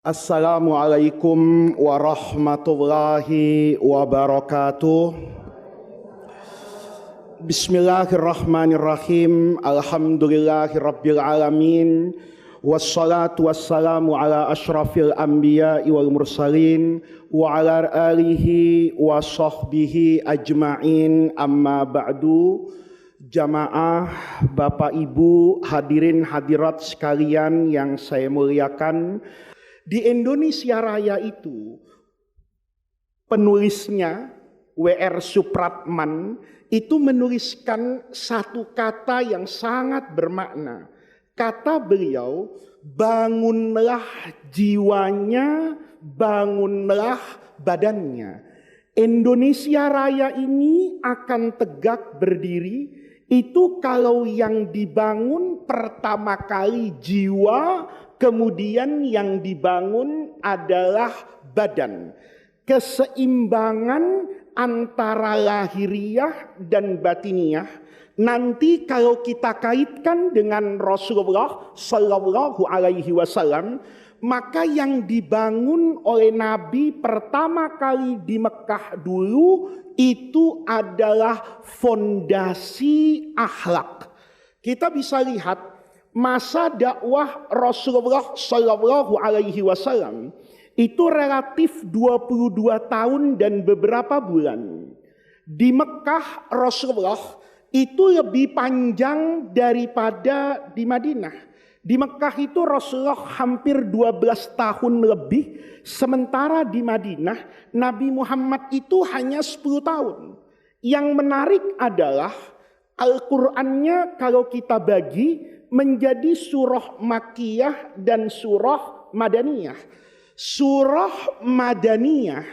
Assalamualaikum warahmatullahi wabarakatuh. Bismillahirrahmanirrahim. Alhamdulillahirabbil alamin. Wassalatu wassalamu ala asyrafil anbiya'i wal mursalin wa ala alihi wa sahbihi ajma'in. Amma ba'du. Jamaah, Bapak Ibu, hadirin hadirat sekalian yang saya muliakan. Di Indonesia Raya itu penulisnya W.R. Supratman itu menuliskan satu kata yang sangat bermakna. Kata beliau, bangunlah jiwanya, bangunlah badannya. Indonesia Raya ini akan tegak berdiri itu kalau yang dibangun pertama kali jiwa, kemudian yang dibangun adalah badan. Keseimbangan antara lahiriah dan batiniah. Nanti kalau kita kaitkan dengan Rasulullah Sallallahu Alaihi Wasallam, maka yang dibangun oleh Nabi pertama kali di Mekah dulu itu adalah fondasi akhlak. Kita bisa lihat masa dakwah Rasulullah Sallallahu Alaihi Wasallam itu relatif 22 tahun dan beberapa bulan. Di Mekah Rasulullah itu lebih panjang daripada di Madinah. Di Mekah itu Rasulullah hampir 12 tahun lebih, sementara di Madinah Nabi Muhammad itu hanya 10 tahun. Yang menarik adalah Al-Qur'annya kalau kita bagi menjadi surah Makkiyah dan surah Madaniyah. Surah Madaniyah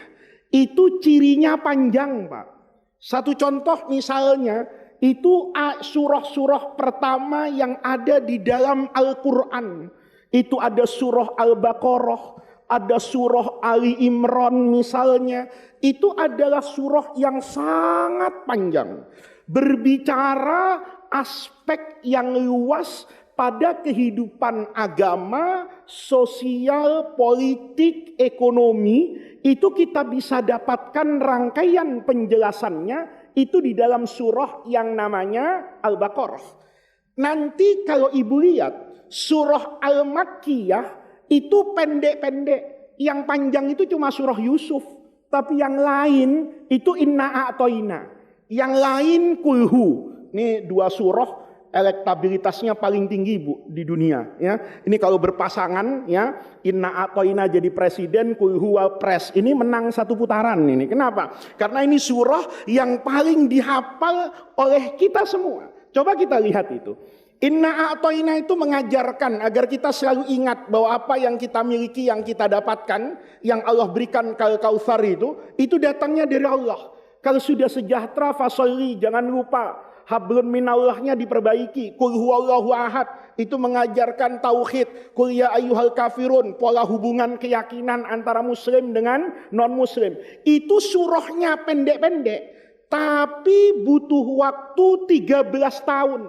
itu cirinya panjang, Pak. Satu contoh misalnya, itu surah-surah pertama yang ada di dalam Al-Quran. Itu ada surah Al-Baqarah, ada surah Ali Imran misalnya. Itu adalah surah yang sangat panjang. Berbicara aspek yang luas pada kehidupan agama, sosial, politik, ekonomi. Itu kita bisa dapatkan rangkaian penjelasannya itu di dalam surah yang namanya Al-Baqarah. Nanti kalau ibu lihat surah Al-Makkiyah itu pendek-pendek. Yang panjang itu cuma surah Yusuf. Tapi yang lain itu Inna A'toina. Yang lain Kulhu. Ini dua surah elektabilitasnya paling tinggi Bu di dunia ya. Ini kalau berpasangan ya, Inna A'toina jadi presiden, Kulhu wal pres. Ini menang satu putaran ini. Kenapa? Karena ini surah yang paling dihafal oleh kita semua. Coba kita lihat itu. Inna A'toina itu mengajarkan agar kita selalu ingat bahwa apa yang kita miliki, yang kita dapatkan, yang Allah berikan Kautsar itu datangnya dari Allah. Kalau sudah sejahtera fasolli, jangan lupa hablun minallahnya diperbaiki. Qul huwallahu ahad itu mengajarkan tauhid. Qul ya ayyuhal kafirun, pola hubungan keyakinan antara muslim dengan non muslim. Itu surahnya pendek-pendek, tapi butuh waktu 13 tahun.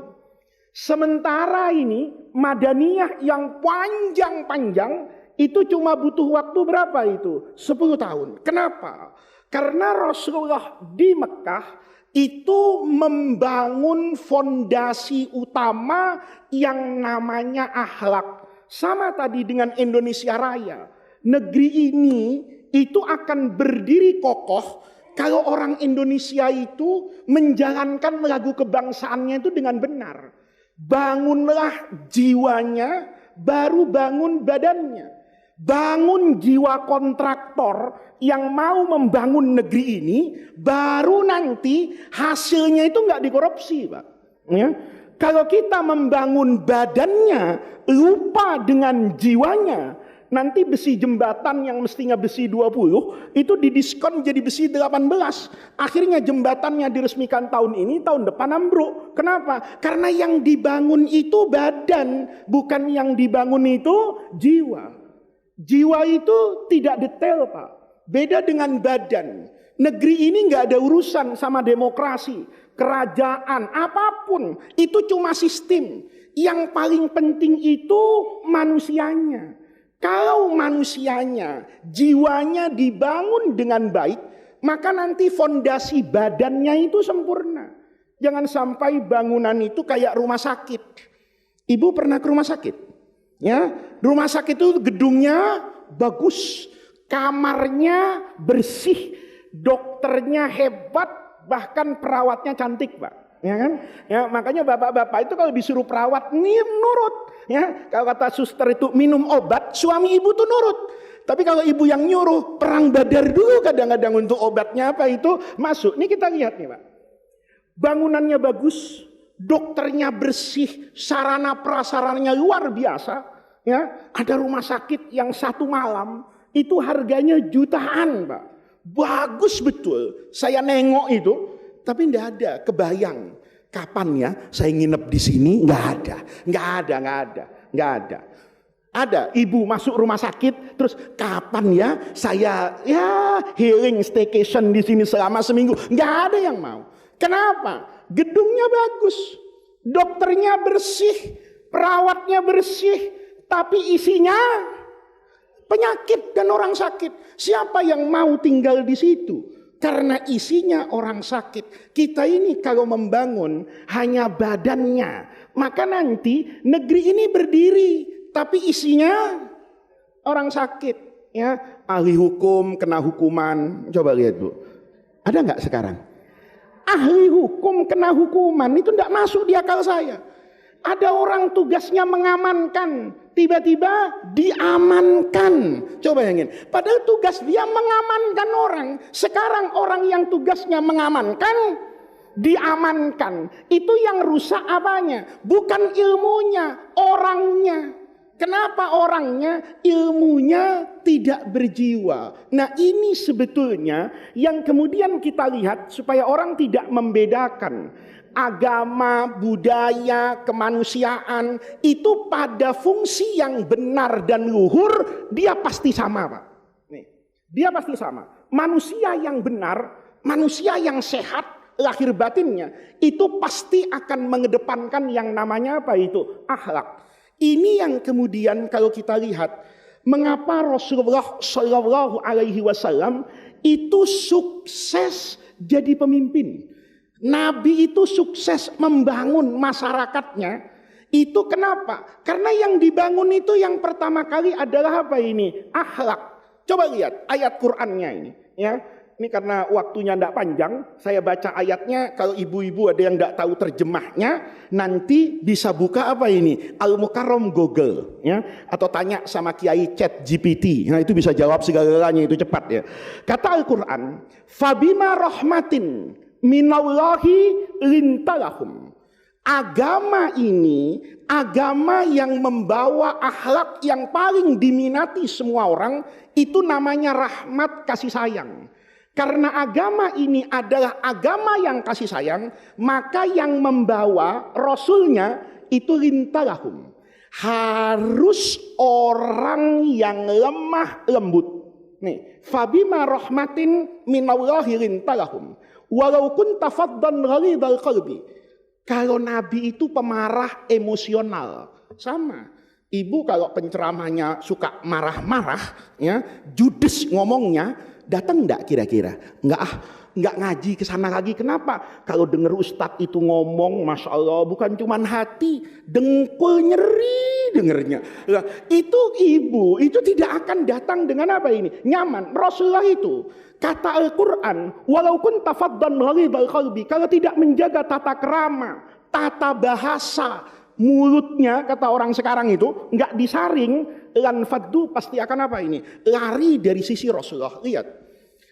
Sementara ini Madaniyah yang panjang-panjang itu cuma butuh waktu berapa itu? 10 tahun. Kenapa? Karena Rasulullah di Mekah itu membangun fondasi utama yang namanya akhlak. Sama tadi dengan Indonesia Raya. Negeri ini itu akan berdiri kokoh kalau orang Indonesia itu menjalankan lagu kebangsaannya itu dengan benar. Bangunlah jiwanya, baru bangun badannya. Bangun jiwa kontraktor yang mau membangun negeri ini, baru nanti hasilnya itu nggak dikorupsi, Pak. Ya. Kalau kita membangun badannya, lupa dengan jiwanya, nanti besi jembatan yang mestinya besi 20, itu didiskon jadi besi 18. Akhirnya jembatannya diresmikan tahun ini, tahun depan ambruk. Kenapa? Karena yang dibangun itu badan, bukan yang dibangun itu jiwa. Jiwa itu tidak detail, Pak. Beda dengan badan. Negeri ini nggak ada urusan sama demokrasi, kerajaan, apapun. Itu cuma sistem. Yang paling penting itu manusianya. Kalau manusianya, jiwanya dibangun dengan baik, maka nanti fondasi badannya itu sempurna. Jangan sampai bangunan itu kayak rumah sakit. Ibu pernah ke rumah sakit? Ya, rumah sakit itu gedungnya bagus, kamarnya bersih, dokternya hebat, bahkan perawatnya cantik, Pak. Ya kan? Ya, makanya bapak-bapak itu kalau disuruh perawat nurut. Ya, kalau kata suster itu minum obat, suami ibu tuh nurut. Tapi kalau ibu yang nyuruh, perang Badar dulu kadang-kadang untuk obatnya apa itu masuk. Ini kita lihat nih, Pak. Bangunannya bagus, dokternya bersih, sarana prasarannya luar biasa. Ya, ada rumah sakit yang 1 malam itu harganya jutaan, Pak. Bagus betul. Saya nengok itu, tapi tidak ada kebayang. Kapan ya saya nginep di sini? Nggak ada. Ada ibu masuk rumah sakit, terus kapan ya saya healing staycation di sini selama seminggu? Nggak ada yang mau. Kenapa? Gedungnya bagus, dokternya bersih, perawatnya bersih, tapi isinya penyakit dan orang sakit. Siapa yang mau tinggal di situ? Karena isinya orang sakit. Kita ini kalau membangun hanya badannya, maka nanti negeri ini berdiri, tapi isinya orang sakit. Ya, ahli hukum kena hukuman. Coba lihat, Bu. Ada nggak sekarang? Ahli hukum kena hukuman, itu tidak masuk di akal saya. Ada orang tugasnya mengamankan, tiba-tiba diamankan. Coba bayangin, padahal tugas dia mengamankan orang. Sekarang orang yang tugasnya mengamankan, diamankan. Itu yang rusak apanya? Bukan ilmunya, orangnya. Kenapa orangnya? Ilmunya tidak berjiwa. Nah, ini sebetulnya yang kemudian kita lihat supaya orang tidak membedakan agama, budaya, kemanusiaan itu pada fungsi yang benar dan luhur, dia pasti sama, Pak. Nih, dia pasti sama. Manusia yang benar, manusia yang sehat lahir batinnya, itu pasti akan mengedepankan yang namanya apa itu? Akhlak. Ini yang kemudian kalau kita lihat mengapa Rasulullah Shallallahu Alaihi Wasallam itu sukses jadi pemimpin. Nabi itu sukses membangun masyarakatnya. Itu kenapa? Karena yang dibangun itu yang pertama kali adalah apa ini? Akhlak. Coba lihat ayat Qur'annya ini. Ya, ini karena waktunya tidak panjang, saya baca ayatnya. Kalau ibu-ibu ada yang tidak tahu terjemahnya, nanti bisa buka apa ini? Al-Mukarram Google, ya, atau tanya sama Kiai Chat GPT. Nah, itu bisa jawab segala-galanya, itu cepat ya. Kata Al-Quran, Fabima rahmatin minallahi lintalahum. Agama ini, agama yang membawa akhlak yang paling diminati semua orang, itu namanya rahmat kasih sayang. Karena agama ini adalah agama yang kasih sayang, maka yang membawa Rasulnya itu lintalahum. Harus orang yang lemah lembut. Nih, Fabima rahmatin minallahi lintalahum. Walau kunta faddan ghalidhal qalbi. Kalau Nabi itu pemarah emosional, sama. Ibu kalau penceramahnya suka marah-marah, ya, judes ngomongnya, datang enggak kira-kira? Enggak ngaji ke sana lagi. Kenapa? Kalau dengar ustadz itu ngomong, Masya Allah, bukan cuman hati, dengkul nyeri dengernya. Nah, itu ibu, itu tidak akan datang dengan apa ini? Nyaman. Rasulullah itu, kata Al-Quran, walaupun tafaddan ghalidhal qalbi, kalau tidak menjaga tata kerama, tata bahasa, mulutnya, kata orang sekarang itu, enggak disaring, lan faddu, pasti akan apa ini? Lari dari sisi Rasulullah. Lihat,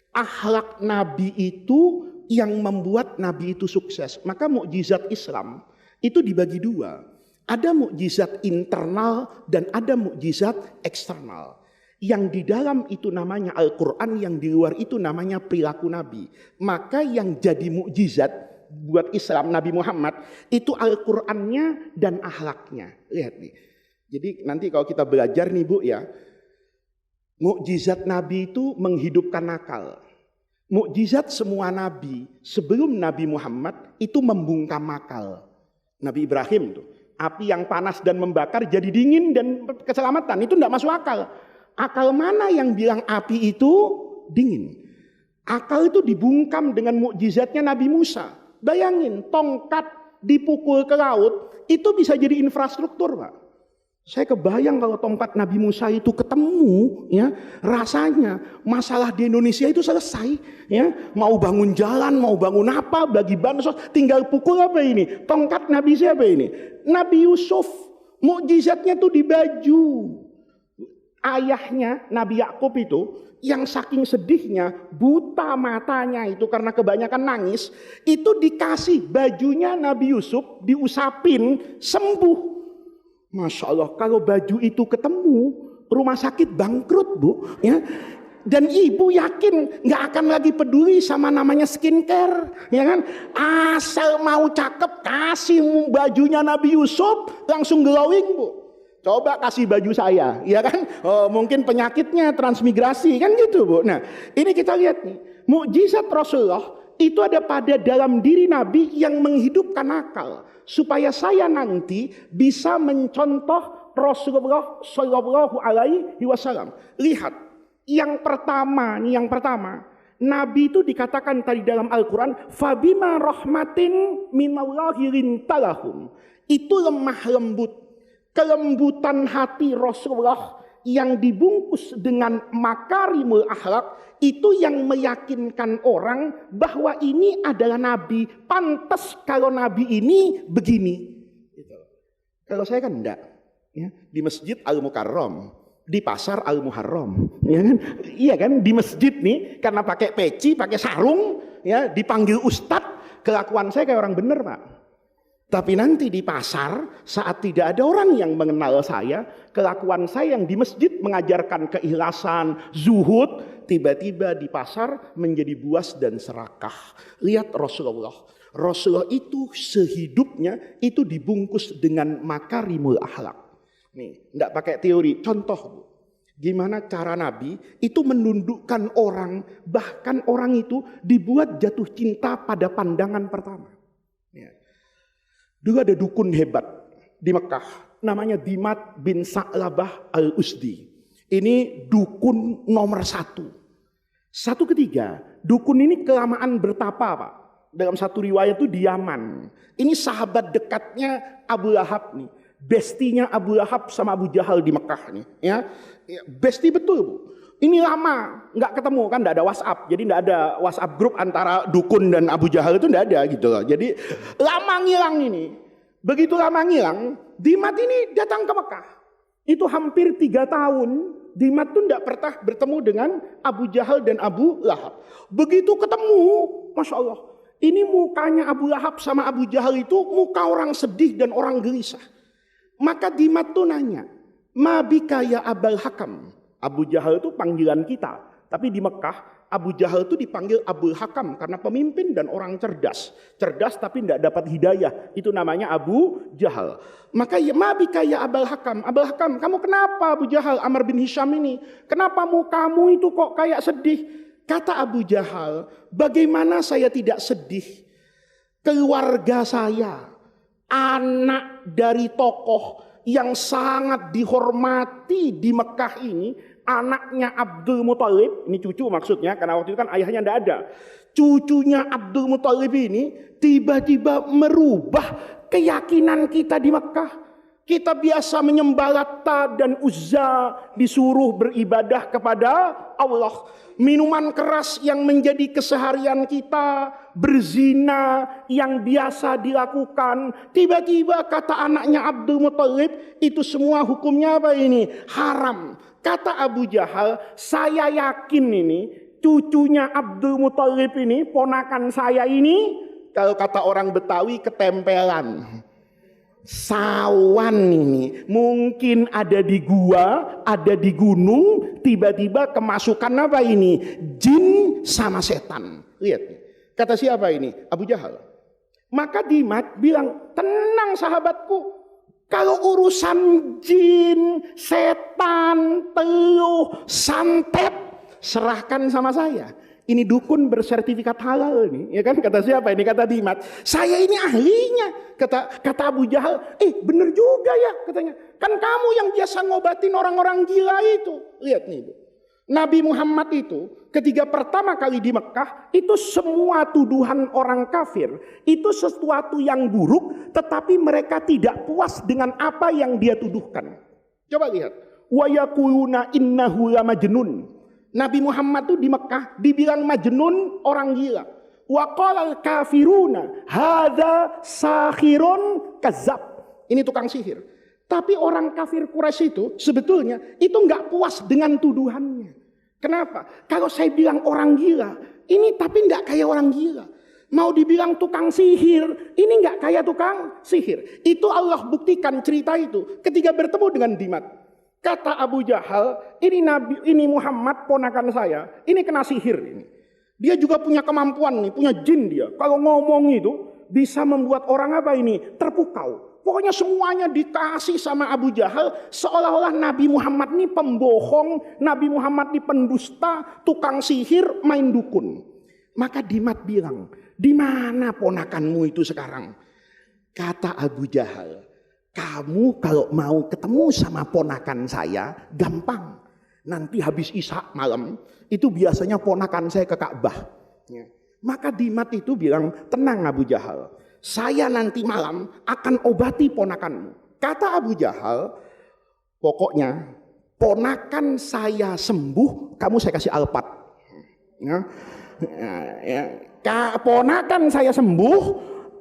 akhlak Nabi itu yang membuat Nabi itu sukses. Maka mukjizat Islam itu dibagi dua. Ada mukjizat internal dan ada mukjizat eksternal. Yang di dalam itu namanya Al-Quran, yang di luar itu namanya perilaku Nabi. Maka yang jadi mukjizat buat Islam Nabi Muhammad itu Al-Qurannya dan akhlaknya. Lihat nih. Jadi nanti kalau kita belajar nih Bu ya, mukjizat Nabi itu menghidupkan akal. Mukjizat semua Nabi sebelum Nabi Muhammad itu membungkam akal. Nabi Ibrahim tuh, api yang panas dan membakar jadi dingin dan keselamatan, itu tidak masuk akal. Akal mana yang bilang api itu dingin? Akal itu dibungkam dengan mukjizatnya Nabi Musa. Bayangin, tongkat dipukul ke laut, itu bisa jadi infrastruktur, Pak. Saya kebayang kalau tongkat Nabi Musa itu ketemu, ya, rasanya masalah di Indonesia itu selesai, ya. Mau bangun jalan, mau bangun apa, bagi bansos, tinggal pukul apa ini? Tongkat Nabi siapa ini? Nabi Yusuf. Mukjizatnya tuh di baju. Ayahnya Nabi Yakub itu yang saking sedihnya buta matanya itu karena kebanyakan nangis, itu dikasih bajunya Nabi Yusuf, diusapin, sembuh. Masya Allah, kalau baju itu ketemu rumah sakit bangkrut, Bu, ya. Dan ibu yakin nggak akan lagi peduli sama namanya skincare, ya kan? Asal mau cakep kasih bajunya Nabi Yusuf langsung glowing, Bu. Coba kasih baju saya, ya kan? Oh, mungkin penyakitnya transmigrasi, kan gitu, Bu. Nah, ini kita lihat nih, mukjizat Rasulullah itu ada pada dalam diri Nabi yang menghidupkan akal, supaya saya nanti bisa mencontoh Rasulullah Shallallahu Alaihi Wasallam. Lihat, yang pertama, Nabi itu dikatakan tadi dalam Al-Quran, fabima rahmatin minallahi lintalahum. Itu lemah lembut. Kelembutan hati Rasulullah yang dibungkus dengan makarimul akhlak itu yang meyakinkan orang bahwa ini adalah Nabi. Pantas kalau Nabi ini begini. Kalau saya kan enggak. Ya, di Masjid Al-Mukarram, di pasar Al-Muharram, ya kan? Iya kan, di masjid nih karena pakai peci, pakai sarung, ya, dipanggil ustadz, kelakuan saya kayak orang bener, Pak. Tapi nanti di pasar saat tidak ada orang yang mengenal saya, kelakuan saya yang di masjid mengajarkan keikhlasan, zuhud, tiba-tiba di pasar menjadi buas dan serakah. Lihat Rasulullah. Rasulullah itu sehidupnya itu dibungkus dengan makarimul akhlak. Nih, enggak pakai teori, contoh, Bu. Gimana cara Nabi itu menundukkan orang, bahkan orang itu dibuat jatuh cinta pada pandangan pertama. Ya. Dulu ada dukun hebat di Mekah, namanya Dimat bin Sa'labah al-Usdi. Ini dukun nomor 1. Satu ketiga, dukun ini kelamaan bertapa, Pak. Dalam satu riwayat itu di Yaman. Ini sahabat dekatnya Abu Lahab nih. Bestinya Abu Lahab sama Abu Jahal di Mekah nih, ya. Besti betul, Bu. Ini lama nggak ketemu, kan nggak ada WhatsApp, jadi nggak ada WhatsApp grup antara dukun dan Abu Jahal, itu nggak ada gitu loh. Jadi lama ngilang ini. Begitu lama ngilang, Dimat ini datang ke Mekah. Itu hampir 3 tahun. Dimat tuh nggak pernah bertemu dengan Abu Jahal dan Abu Lahab. Begitu ketemu, Masya Allah, ini mukanya Abu Lahab sama Abu Jahal itu muka orang sedih dan orang gelisah. Maka Dimat tuh nanya, ma bika ya Abul Hakam. Abu Jahal itu panggilan kita, tapi di Mekah Abu Jahal itu dipanggil Abul Hakam karena pemimpin dan orang cerdas. Cerdas tapi tidak dapat hidayah, itu namanya Abu Jahal. Maka ya ma bika ya Abul Hakam. Abul Hakam, kamu kenapa Abu Jahal, Amr bin Hisham ini? Kenapa mukamu itu kok kayak sedih? Kata Abu Jahal, bagaimana saya tidak sedih? Keluarga saya, anak dari tokoh yang sangat dihormati di Mekah ini, anaknya Abdul Muthalib, ini cucu maksudnya, karena waktu itu kan ayahnya tidak ada. Cucunya Abdul Muthalib ini tiba-tiba merubah keyakinan kita di Mekah. Kita biasa menyembah Lata dan Uzza, disuruh beribadah kepada Allah. Minuman keras yang menjadi keseharian kita, berzina yang biasa dilakukan. Tiba-tiba kata anaknya Abdul Muthalib, itu semua hukumnya apa ini? Haram. Kata Abu Jahal, saya yakin ini cucunya Abdul Muthalib ini, ponakan saya ini, kalau kata orang Betawi ketempelan. Sawan ini mungkin ada di gua, ada di gunung, tiba-tiba kemasukan apa ini? Jin sama setan. Lihat, kata siapa ini? Abu Jahal. Maka Dimat bilang, tenang sahabatku, kalau urusan jin, setan, teluh, santet, serahkan sama saya. Ini dukun bersertifikat halal nih, ya kan? Kata siapa ini? Kata Dimat. Saya ini ahlinya. Kata Abu Jahal, bener juga ya katanya. Kan kamu yang biasa ngobatin orang-orang gila itu. Lihat nih Bu. Nabi Muhammad itu ketika pertama kali di Mekah, itu semua tuduhan orang kafir, itu sesuatu yang buruk, tetapi mereka tidak puas dengan apa yang dia tuduhkan. Coba lihat. Wa yaquluna innahu lamajnun. Nabi Muhammad itu di Mekah dibilang majnun, orang gila. Wa qalal kafiruna hadza sahirun kazzab. Ini tukang sihir. Tapi orang kafir Quraisy itu sebetulnya itu nggak puas dengan tuduhannya. Kenapa? Kalau saya bilang orang gila, ini tapi nggak kayak orang gila. Mau dibilang tukang sihir, ini nggak kayak tukang sihir. Itu Allah buktikan cerita itu ketika bertemu dengan Dimat. Kata Abu Jahal, ini Muhammad ponakan saya, ini kena sihir ini. Dia juga punya kemampuan nih, punya jin dia. Kalau ngomong itu bisa membuat orang apa ini terpukau. Pokoknya semuanya dikasih sama Abu Jahal, seolah-olah Nabi Muhammad ini pembohong, Nabi Muhammad ini pendusta, tukang sihir, main dukun. Maka Dimat bilang, di mana ponakanmu itu sekarang? Kata Abu Jahal, kamu kalau mau ketemu sama ponakan saya, gampang. Nanti habis Isya malam, itu biasanya ponakan saya ke Ka'bah. Maka Dimat itu bilang, tenang Abu Jahal, saya nanti malam akan obati ponakanmu. Kata Abu Jahal, pokoknya ponakan saya sembuh, kamu saya kasih alpat. Ponakan saya sembuh,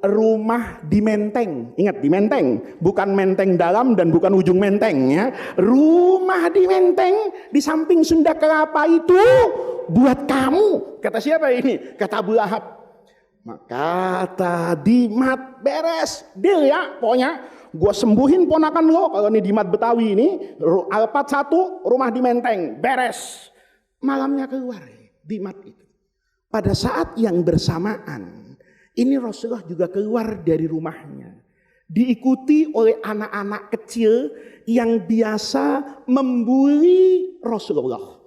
rumah di Menteng. Ingat, di Menteng, bukan Menteng dalam dan bukan ujung Menteng ya. Rumah di Menteng di samping Sunda Kelapa itu buat kamu. Kata siapa ini? Kata Abu Lahab. Maka kata Dimat, beres deal ya, pokoknya gue sembuhin ponakan lo. Kalau ini Dimat Betawi ini, alpat satu, rumah di Menteng, beres. Malamnya keluar Dimat itu. Pada saat yang bersamaan, ini Rasulullah juga keluar dari rumahnya, diikuti oleh anak-anak kecil yang biasa membuli Rasulullah.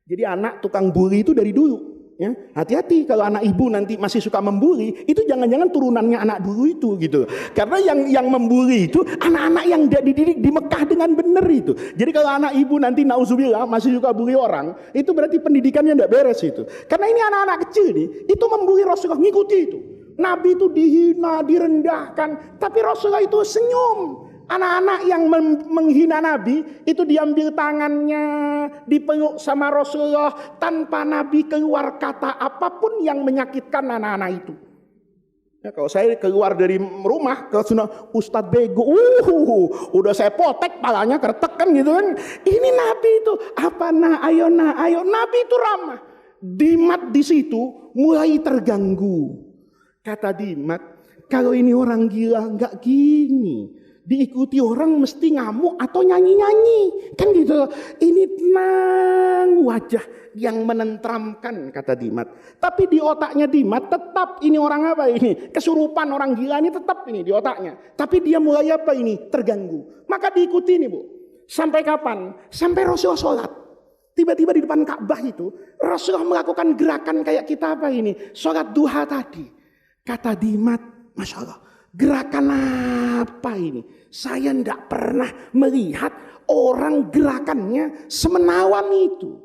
Jadi anak tukang bully itu dari dulu. Ya, hati-hati kalau anak ibu nanti masih suka membuli, itu jangan-jangan turunannya anak dulu itu gitu. Karena yang membuli itu anak-anak yang dididik di Mekah dengan benar itu. Jadi kalau anak ibu nanti nauzubillah masih suka bully orang, itu berarti pendidikannya tidak beres itu. Karena ini anak-anak kecil nih, itu membuli Rasulullah, ngikuti itu. Nabi itu dihina, direndahkan, tapi Rasulullah itu senyum. Anak-anak yang menghina Nabi itu diambil tangannya, dipeluk sama Rasulullah tanpa Nabi keluar kata apapun yang menyakitkan anak-anak itu. Ya, kalau saya keluar dari rumah ke sana, Ustadz bego, udah saya potek palanya kertek kan gitu kan. Ini Nabi itu apa ayo Nabi itu ramah. Dimat di situ mulai terganggu. Kata Dimat, kalau ini orang gila nggak gini. Diikuti orang mesti ngamuk atau nyanyi-nyanyi. Kan gitu. Ini tenang, wajah yang menenteramkan, kata Dimat. Tapi di otaknya Dimat tetap ini orang apa ini? Kesurupan orang gila ini tetap ini di otaknya. Tapi dia mulai apa ini? Terganggu. Maka diikuti ini Bu. Sampai kapan? Sampai Rasulullah sholat. Tiba-tiba di depan Ka'bah itu Rasulullah melakukan gerakan kayak kita apa ini? Sholat duha tadi. Kata Dimat, Masya Allah. Gerakan apa ini? Saya tidak pernah melihat orang gerakannya semenawan itu.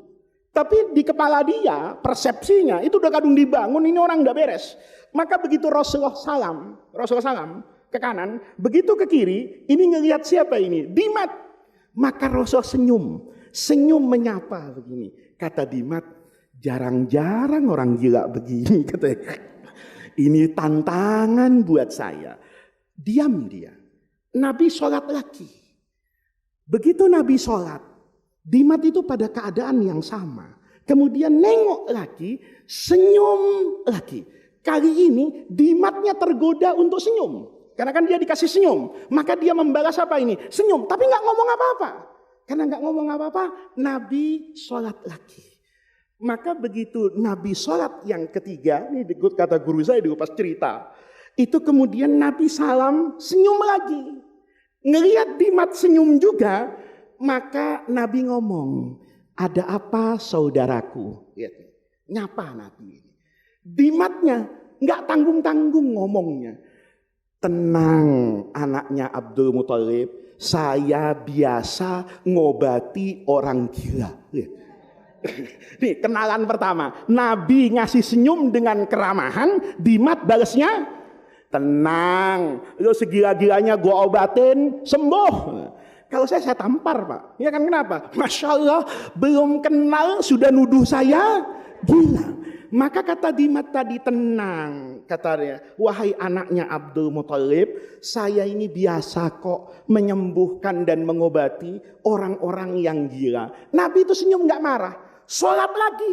Tapi di kepala dia, persepsinya itu udah kadung dibangun, ini orang tidak beres. Maka begitu Rasulullah salam ke kanan, begitu ke kiri, ini ngelihat siapa ini? Dimat. Maka Rasulullah senyum menyapa begini. Kata Dimat, jarang-jarang orang gila begini, katanya. Ini tantangan buat saya. Diam dia. Nabi sholat lagi. Begitu Nabi sholat, Dimat itu pada keadaan yang sama. Kemudian nengok lagi, senyum lagi. Kali ini Dimatnya tergoda untuk senyum. Karena kan dia dikasih senyum. Maka dia membalas apa ini? Senyum. Tapi nggak ngomong apa-apa. Karena nggak ngomong apa-apa, Nabi sholat lagi. Maka begitu Nabi sholat yang ketiga, ini kata guru saya dulu pas cerita, itu kemudian Nabi salam, senyum lagi. Ngelihat Dimat senyum juga, maka Nabi ngomong, ada apa saudaraku? Lihat, nyapa Nabi. Dimatnya nggak tanggung-tanggung ngomongnya. Tenang anaknya Abdul Muthalib, Saya biasa ngobati orang gila. Nih kenalan pertama, Nabi ngasih senyum dengan keramahan, Dimat balesnya tenang, lo segila-gilanya gue obatin sembuh. Kalau saya tampar Pak, ya kan kenapa? Masya Allah belum kenal sudah nuduh saya gila. Maka kata Dimat tadi tenang, katanya, wahai anaknya Abdul Muthalib, saya ini biasa kok menyembuhkan dan mengobati orang-orang yang gila. Nabi itu senyum nggak marah, sholat lagi.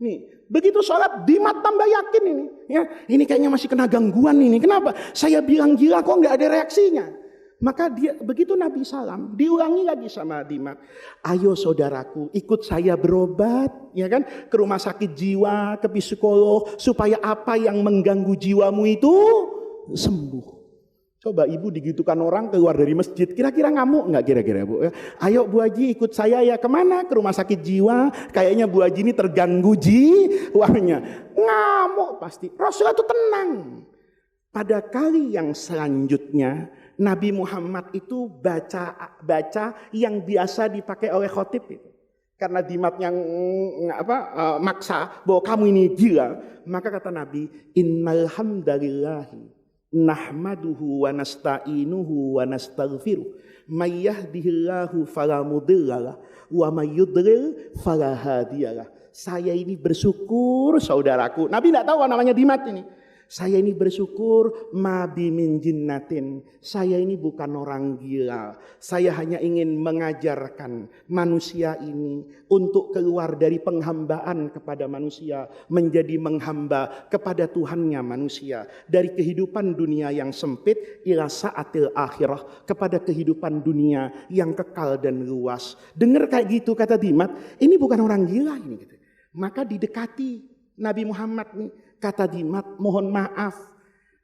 Nih, begitu sholat Dimat tambah yakin ini, ya ini kayaknya masih kena gangguan ini. Kenapa? Saya bilang gila kok nggak ada reaksinya. Maka dia begitu Nabi salam, diulangi lagi sama Dimat. Ayo saudaraku, ikut saya berobat, ya kan, ke rumah sakit jiwa, ke psikolog, supaya apa yang mengganggu jiwamu itu sembuh. Coba ibu digitukan orang keluar dari masjid, kira-kira ngamuk nggak kira-kira Bu? Ayo Bu Haji ikut saya ya kemana? Ke rumah sakit jiwa. Kayaknya Bu Haji ini terganggu jiwanya. Ngamuk pasti. Rasulullah itu tenang. Pada kali yang selanjutnya Nabi Muhammad itu baca yang biasa dipakai oleh khotib itu. Karena Dimat yang maksa bahwa kamu ini gila, maka kata Nabi, innal hamdalillahi nahmaduhu wa nasta'inuhu wa nastaghfiruh may yahdihillahu fala mudhillalah wa may yudlil fala hadiyalah. Saya ini bersyukur saudaraku. Nabi tidak tahu namanya Dimat ini. Saya ini bersyukur mabi min jinnatin. Saya ini bukan orang gila. Saya hanya ingin mengajarkan manusia ini untuk keluar dari penghambaan kepada manusia menjadi menghamba kepada Tuhannya manusia, dari kehidupan dunia yang sempit ila saatil akhirah, kepada kehidupan dunia yang kekal dan luas. Dengar kayak gitu kata Dimat, ini bukan orang gila ini gitu. Maka didekati Nabi Muhammad nih. Kata Dimat, mohon maaf,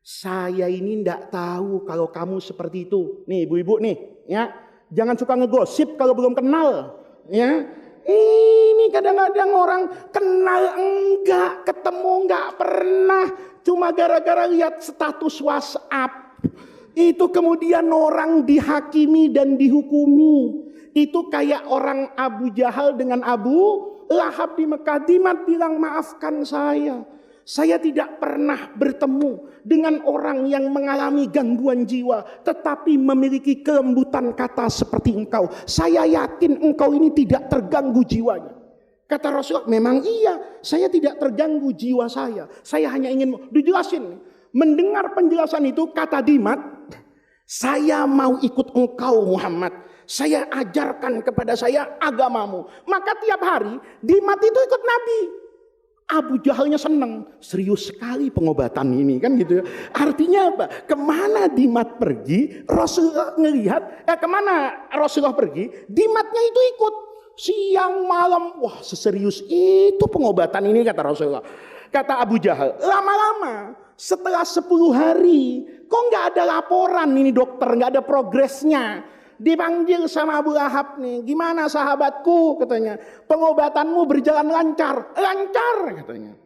saya ini tidak tahu kalau kamu seperti itu. Nih ibu-ibu nih, ya, jangan suka ngegosip kalau belum kenal, ya. Ini kadang-kadang orang kenal enggak, ketemu enggak pernah, cuma gara-gara lihat status WhatsApp. Itu kemudian orang dihakimi dan dihukumi. Itu kayak orang Abu Jahal dengan Abu Lahab di Mekah. Dimat bilang, maafkan saya. Saya tidak pernah bertemu dengan orang yang mengalami gangguan jiwa tetapi memiliki kelembutan kata seperti engkau. Saya yakin engkau ini tidak terganggu jiwanya. Kata Rasulullah, memang iya, saya tidak terganggu jiwa saya. Saya hanya ingin dijelasin. Mendengar penjelasan itu kata Dimat, saya mau ikut engkau Muhammad. Saya ajarkan kepada saya agamamu. Maka tiap hari Dimat itu ikut Nabi. Abu Jahalnya senang, serius sekali pengobatan ini kan gitu ya. Artinya apa? Kemana Dimat pergi, Rasulullah ngelihat, kemana Rasulullah pergi, Dimatnya itu ikut. Siang malam, wah seserius itu pengobatan ini kata Rasulullah. Kata Abu Jahal, lama-lama setelah 10 hari, kok nggak ada laporan ini dokter, nggak ada progresnya. Dipanggil sama Abu Lahab nih, gimana sahabatku katanya, pengobatanmu berjalan lancar. Lancar katanya,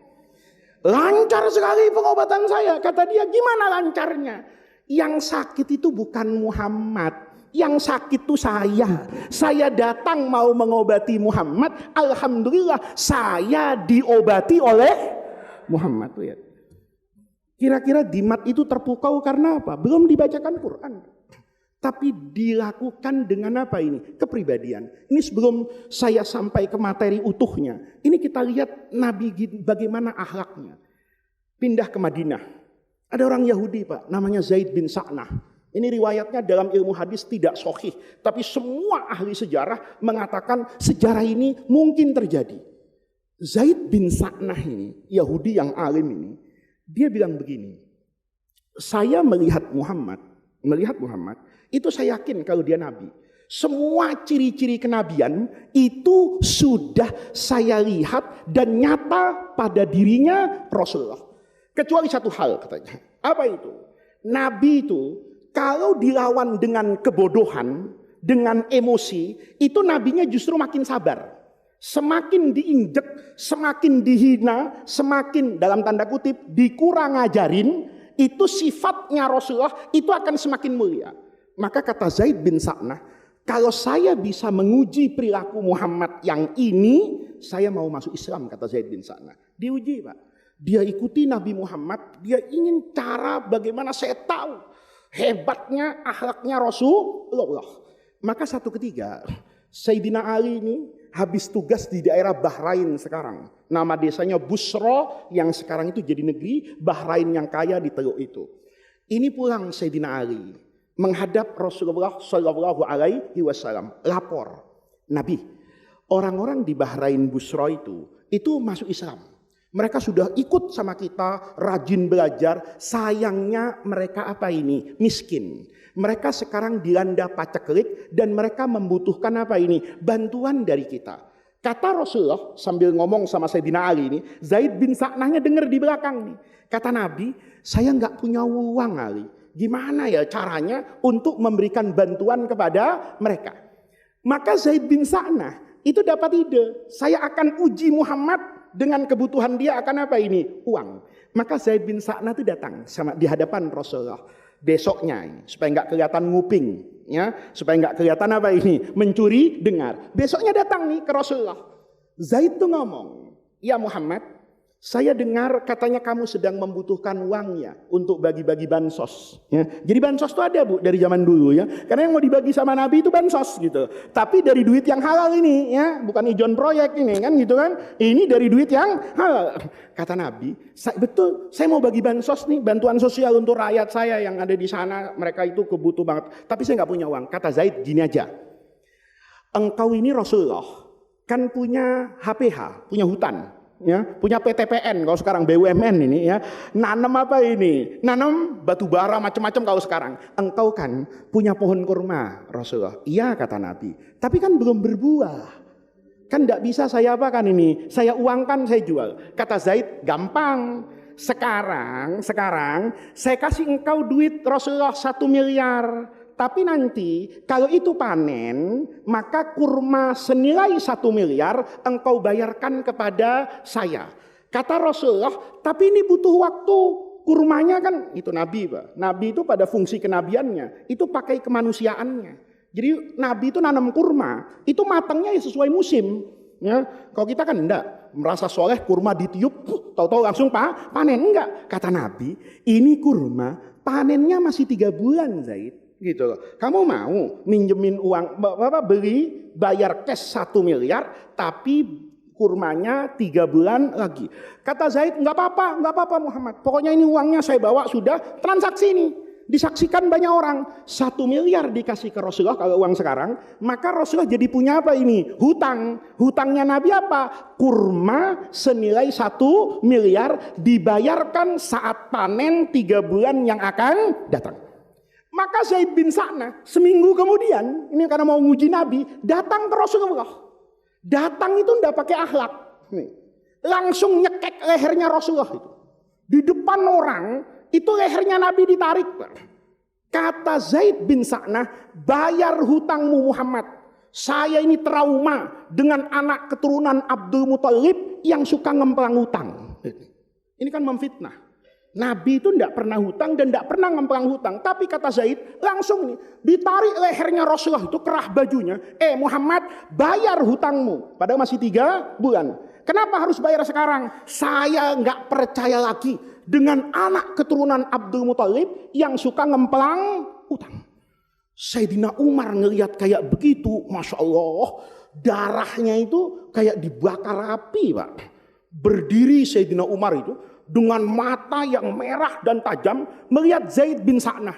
lancar sekali pengobatan saya. Kata dia, gimana lancarnya? Yang sakit itu bukan Muhammad, yang sakit itu saya. Saya datang mau mengobati Muhammad, alhamdulillah saya diobati oleh Muhammad. Lihat, kira-kira Dimat itu terpukau karena apa? Belum dibacakan Quran, tapi dilakukan dengan apa ini? Kepribadian. Ini sebelum saya sampai ke materi utuhnya. Ini kita lihat Nabi bagaimana akhlaknya. Pindah ke Madinah. Ada orang Yahudi Pak, namanya Zaid bin Sa'nah. Ini riwayatnya dalam ilmu hadis tidak sahih. Tapi semua ahli sejarah mengatakan sejarah ini mungkin terjadi. Zaid bin Sa'nah ini, Yahudi yang alim ini, dia bilang begini. Saya melihat Muhammad, itu saya yakin kalau dia nabi. Semua ciri-ciri kenabian itu sudah saya lihat dan nyata pada dirinya Rasulullah. Kecuali satu hal katanya. Apa itu? Nabi itu kalau dilawan dengan kebodohan, dengan emosi, itu nabinya justru makin sabar. Semakin diinjek, semakin dihina, semakin dalam tanda kutip dikurang ajarin, itu sifatnya Rasulullah itu akan semakin mulia. Maka kata Zaid bin Sa'nah, kalau saya bisa menguji perilaku Muhammad yang ini, saya mau masuk Islam, kata Zaid bin Sa'nah. Diuji Pak. Dia ikuti Nabi Muhammad, dia ingin cara bagaimana saya tahu hebatnya akhlaknya Rasulullah. Maka satu ketika, Sayyidina Ali ini habis tugas di daerah Bahrain sekarang. Nama desanya Busra yang sekarang itu jadi negeri Bahrain yang kaya di Teluk itu. Ini pulang Sayyidina Ali menghadap Rasulullah Shallallahu Alaihi Wasallam, lapor, Nabi, orang-orang di Bahrain Busra itu masuk Islam. Mereka sudah ikut sama kita, rajin belajar. Sayangnya mereka apa ini? Miskin. Mereka sekarang dilanda paceklik dan mereka membutuhkan apa ini? Bantuan dari kita. Kata Rasulullah sambil ngomong sama Sayyidina Ali ini, Zaid bin Sa'nahnya dengar di belakang nih. Kata Nabi, saya nggak punya uang Ali. Gimana ya caranya untuk memberikan bantuan kepada mereka? Maka Zaid bin Sa'nah itu dapat ide. Saya akan uji Muhammad dengan kebutuhan dia akan apa ini? Uang. Maka Zaid bin Sa'nah itu datang sama di hadapan Rasulullah. Besoknya ini, supaya nggak kelihatan nguping, ya, supaya nggak kelihatan apa ini? Mencuri dengar. Besoknya datang nih ke Rasulullah. Zaid tuh ngomong, ya Muhammad, saya dengar katanya kamu sedang membutuhkan uangnya untuk bagi-bagi bansos. Ya. Jadi bansos itu ada Bu dari zaman dulu ya. Karena yang mau dibagi sama Nabi itu bansos gitu. Tapi dari duit yang halal ini ya, bukan ijon proyek ini kan gitu kan. Ini dari duit yang halal. Kata Nabi, betul saya mau bagi bansos nih, bantuan sosial untuk rakyat saya yang ada di sana. Mereka itu kebutuh banget. Tapi saya nggak punya uang. Kata Zaid gini aja. Engkau ini Rasulullah kan punya HPH, punya hutan. Ya, punya PTPN kalau sekarang BUMN ini ya, nanam apa ini? Nanam batu bara macam-macam kalau sekarang. Engkau kan punya pohon kurma, Rasulullah. Iya kata Nabi. Tapi kan belum berbuah. Kan tidak bisa saya apa kan ini? Saya uangkan, saya jual. Kata Zaid, gampang. Sekarang saya kasih engkau duit Rasulullah 1 miliar. Tapi nanti kalau itu panen, maka kurma senilai 1 miliar engkau bayarkan kepada saya. Kata Rasulullah, tapi ini butuh waktu. Kurmanya kan, itu Nabi Pak. Nabi itu pada fungsi kenabiannya, itu pakai kemanusiaannya. Jadi Nabi itu nanam kurma, itu matangnya sesuai musim. Ya, kalau kita kan enggak, merasa soleh kurma ditiup, tahu-tahu langsung panen. Enggak, kata Nabi, ini kurma panennya masih 3 bulan Zaid. Gitu loh. Kamu mau minjemin uang beli bayar cash 1 miliar tapi kurmanya 3 bulan lagi. Kata Zaid, nggak apa-apa Muhammad. Pokoknya ini uangnya saya bawa sudah, transaksi ini disaksikan banyak orang. 1 miliar dikasih ke Rasulullah kalau uang sekarang, maka Rasulullah jadi punya apa ini? Hutang. Hutangnya Nabi apa? Kurma senilai 1 miliar dibayarkan saat panen 3 bulan yang akan datang. Maka Zaid bin Sa'nah seminggu kemudian, ini karena mau nguji Nabi, datang ke Rasulullah. Datang itu tidak pakai akhlak. Nih, langsung nyekek lehernya Rasulullah itu. Di depan orang, itu lehernya Nabi ditarik. Kata Zaid bin Sa'nah, bayar hutangmu Muhammad. Saya ini trauma dengan anak keturunan Abdul Muthalib yang suka ngemplang hutang. Ini kan memfitnah. Nabi itu tidak pernah hutang dan tidak pernah ngemplang hutang. Tapi kata Zaid, langsung nih, ditarik lehernya Rasulullah itu, kerah bajunya. Muhammad, bayar hutangmu. Padahal masih 3 bulan. Kenapa harus bayar sekarang? Saya nggak percaya lagi dengan anak keturunan Abdul Muthalib yang suka ngemplang hutang. Sayyidina Umar ngelihat kayak begitu, Masya Allah, darahnya itu kayak dibakar api Pak. Berdiri Sayyidina Umar itu, dengan mata yang merah dan tajam melihat Zaid bin Sa'nah.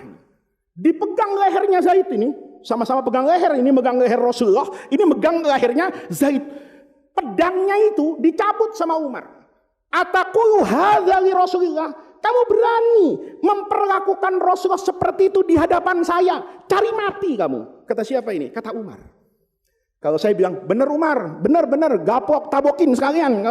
Dipegang lehernya Zaid ini, sama-sama pegang leher, ini megang leher Rasulullah, ini megang lehernya Zaid. Pedangnya itu dicabut sama Umar. Ataqulu hadza li Rasulillah. Kamu berani memperlakukan Rasulullah seperti itu di hadapan saya? Cari mati kamu. Kata siapa ini? Kata Umar. Kalau saya bilang, bener Umar, bener, gapok, tabokin sekalian.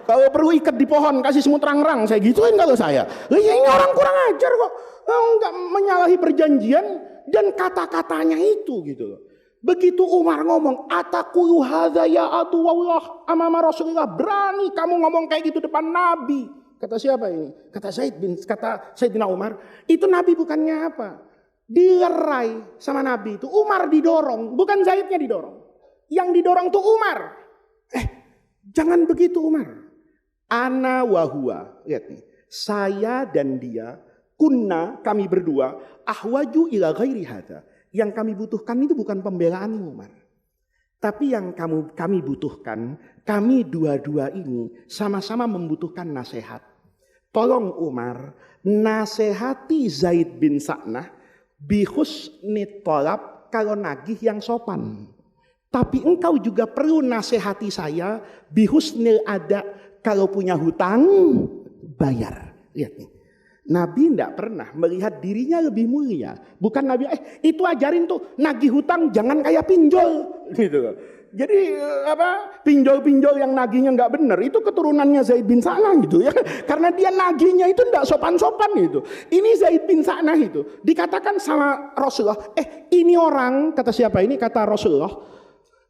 Kalau perlu ikat di pohon, kasih semut rang-rang, saya gituin kalau saya. Ini orang kurang ajar kok, nggak menyalahi perjanjian dan kata-katanya itu gitu loh. Begitu Umar ngomong, ataqulu hadza ya aduwallah amama Rasulullah, berani kamu ngomong kayak gitu depan Nabi. Kata siapa ini? Kata Sayyidina Umar, itu Nabi bukannya apa? Dilerai sama Nabi itu. Umar didorong, bukan Zaidnya didorong. Yang didorong tuh Umar. Jangan begitu Umar. Ana wa huwa. Lihat nih. Saya dan dia, kunna, kami berdua, ahwaju ila ghairi hadza. Yang kami butuhkan itu bukan pembelaanmu Umar. Tapi yang kami butuhkan, kami dua-dua ini sama-sama membutuhkan nasihat. Tolong Umar, nasihati Zaid bin Sa'nah bihusni tolab, kalau nagih yang sopan. Tapi engkau juga perlu nasihati saya bihusnil ada, kalau punya hutang bayar. Lihat nih. Nabi tidak pernah melihat dirinya lebih mulia. Bukan Nabi, itu ajarin tuh nagih hutang jangan kayak pinjol gitu. Jadi pinjol-pinjol yang nagihnya nggak benar itu keturunannya Zaid bin Sa'nah gitu ya. Karena dia nagihnya itu nggak sopan-sopan gitu. Ini Zaid bin Sa'nah itu dikatakan sama Rasulullah, ini orang, kata siapa ini? Kata Rasulullah,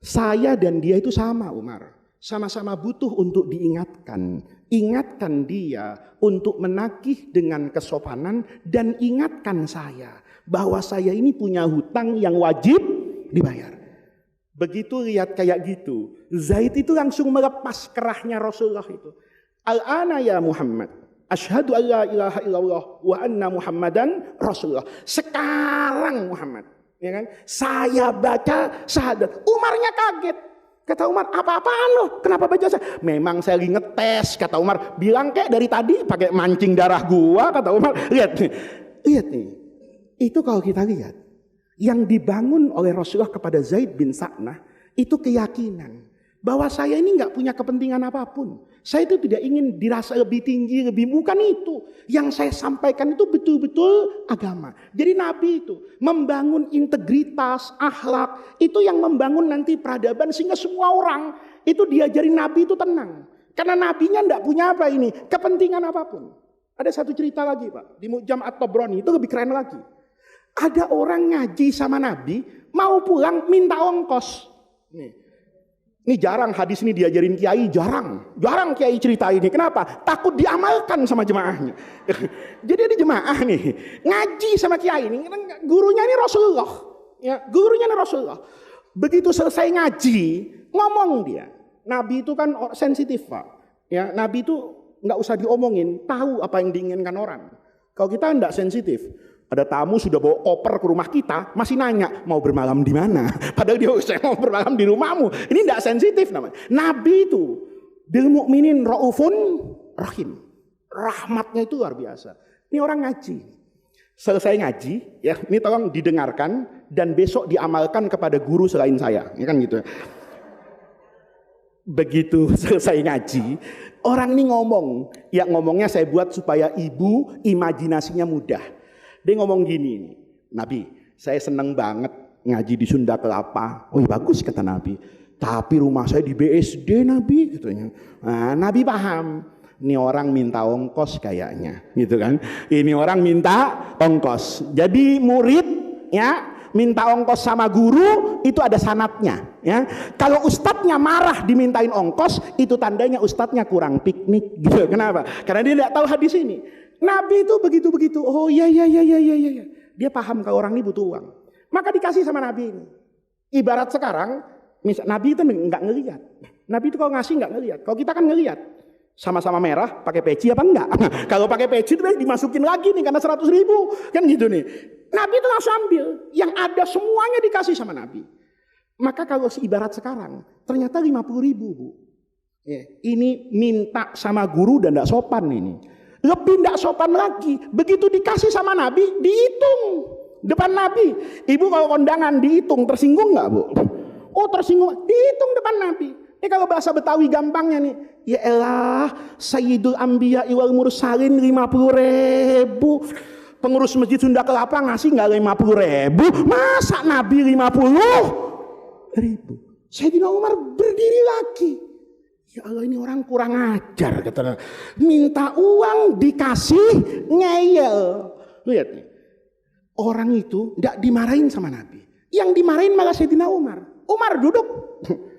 saya dan dia itu sama Umar. Sama-sama butuh untuk diingatkan. Ingatkan dia untuk menagih dengan kesopanan dan ingatkan saya bahwa saya ini punya hutang yang wajib dibayar. Begitu lihat kayak gitu, Zaid itu langsung melepas kerahnya Rasulullah itu. Al-ana ya Muhammad, asyhadu an la ilaha illallah wa anna Muhammadan Rasulullah. Sekarang Muhammad, ya kan? Saya baca syahadat. Umarnya kaget. Kata Umar, apa-apaan loh? Kenapa baca saya? Memang saya lagi ngetes, kata Umar. Bilang kayak dari tadi pakai mancing darah gua, kata Umar. Lihat nih. Itu kalau kita lihat, yang dibangun oleh Rasulullah kepada Zaid bin Sa'nah itu keyakinan bahwa saya ini nggak punya kepentingan apapun. Saya itu tidak ingin dirasa lebih tinggi, bukan itu. Yang saya sampaikan itu betul-betul agama. Jadi Nabi itu membangun integritas, akhlak, itu yang membangun nanti peradaban sehingga semua orang itu diajari Nabi itu tenang. Karena Nabinya tidak punya apa ini, kepentingan apapun. Ada satu cerita lagi Pak, di Mu'jam At-Tabrani itu lebih keren lagi. Ada orang ngaji sama Nabi, mau pulang minta ongkos. Ini jarang hadis ini diajarin kiai, jarang kiai cerita ini. Kenapa? Takut diamalkan sama jemaahnya. Jadi ada jemaah nih ngaji sama kiai ini, gurunya ini Rasulullah. Ya, gurunya ini Rasulullah. Begitu selesai ngaji, ngomong dia. Nabi itu kan sensitif Pak. Ya, Nabi itu nggak usah diomongin, tahu apa yang diinginkan orang. Kalau kita nggak sensitif. Ada tamu sudah bawa koper ke rumah kita, masih nanya mau bermalam di mana. Padahal dia saya mau bermalam di rumahmu. Ini tidak sensitif namanya. Nabi itu bil mukminin raufun rahim. Rahmatnya itu luar biasa. Ini orang ngaji. Selesai ngaji, ya ini tolong didengarkan dan besok diamalkan kepada guru selain saya. Ya kan gitu. Begitu selesai ngaji, orang ini ngomong. Ya ngomongnya saya buat supaya ibu imajinasinya mudah. Dia ngomong gini, Nabi, saya seneng banget ngaji di Sunda Kelapa. Oh bagus kata Nabi. Tapi rumah saya di BSD Nabi, katanya. Nah, Nabi paham. Ini orang minta ongkos kayaknya, gitu kan? Ini orang minta ongkos. Jadi murid, ya, minta ongkos sama guru itu ada sanatnya. Ya, kalau ustadznya marah dimintain ongkos, itu tandanya ustadznya kurang piknik. Gitu. Kenapa? Karena dia tidak tahu hadis ini. Nabi itu begitu-begitu. Oh iya. Dia paham kalau orang ini butuh uang. Maka dikasih sama Nabi ini. Ibarat sekarang, Nabi itu nggak ngelihat. Nabi itu kalau ngasih nggak ngelihat. Kalau kita kan ngelihat. Sama-sama merah, pakai peci apa enggak? Kalau pakai peci itu dimasukin lagi nih karena 100.000. Kan gitu nih. Nabi itu langsung ambil. Yang ada semuanya dikasih sama Nabi. Maka kalau ibarat sekarang, ternyata 50.000 Bu. Ya, ini minta sama guru dan enggak sopan ini. Lebih tidak sopan lagi. Begitu dikasih sama Nabi, dihitung depan Nabi. Ibu kalau kondangan dihitung, tersinggung nggak Bu? Oh tersinggung, dihitung depan Nabi. Ini kalau bahasa Betawi gampangnya nih. Ya elah, Sayyidul Anbiya wal Mursalin 50.000. Pengurus Masjid Sunda Kelapa ngasih nggak 50.000? Masa Nabi 50.000? Sayyidina Umar berdiri lagi. Ya Allah ini orang kurang ajar kata. Minta uang dikasih ngeyel. Lihat nih. Orang itu tidak dimarahin sama Nabi. Yang dimarahin malah Sayyidina Umar. Umar duduk.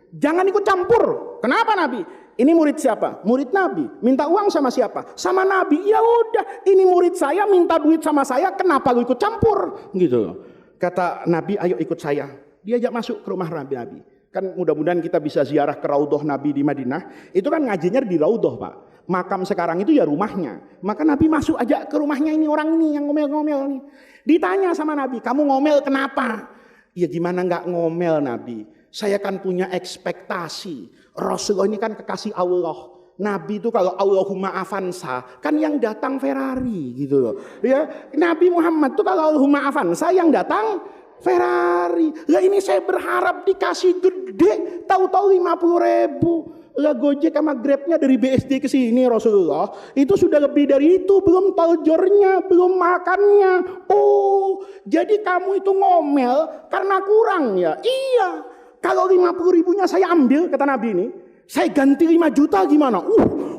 Jangan ikut campur. Kenapa Nabi? Ini murid siapa? Murid Nabi. Minta uang sama siapa? Sama Nabi. Ya udah, ini murid saya minta duit sama saya, kenapa lu ikut campur? Gitu. Kata Nabi, ayo ikut saya. Diajak masuk ke rumah Nabi. Kan mudah-mudahan kita bisa ziarah ke Raudhah Nabi di Madinah. Itu kan ngajinya di Raudhah, Pak. Makam sekarang itu ya rumahnya. Maka Nabi masuk aja ke rumahnya ini, orang ini yang ngomel-ngomel nih. Ditanya sama Nabi, kamu ngomel kenapa? Ya gimana nggak ngomel Nabi? Saya kan punya ekspektasi. Rasulullah ini kan kekasih Allah. Nabi itu kalau Allahumma avanza kan yang datang Ferrari gitu loh. Ya, Nabi Muhammad itu kalau Allahumma avanza yang datang Ferrari. Lah ini saya berharap dikasih gede, tahu-tahu 50.000. Lah Gojek sama Grabnya dari BSD ke sini Rasulullah itu sudah lebih dari itu, belum toljornya, belum makannya. Oh, jadi kamu itu ngomel karena kurang ya? Iya. Kalau 50.000-nya saya ambil, kata Nabi ini, saya ganti 5 juta gimana?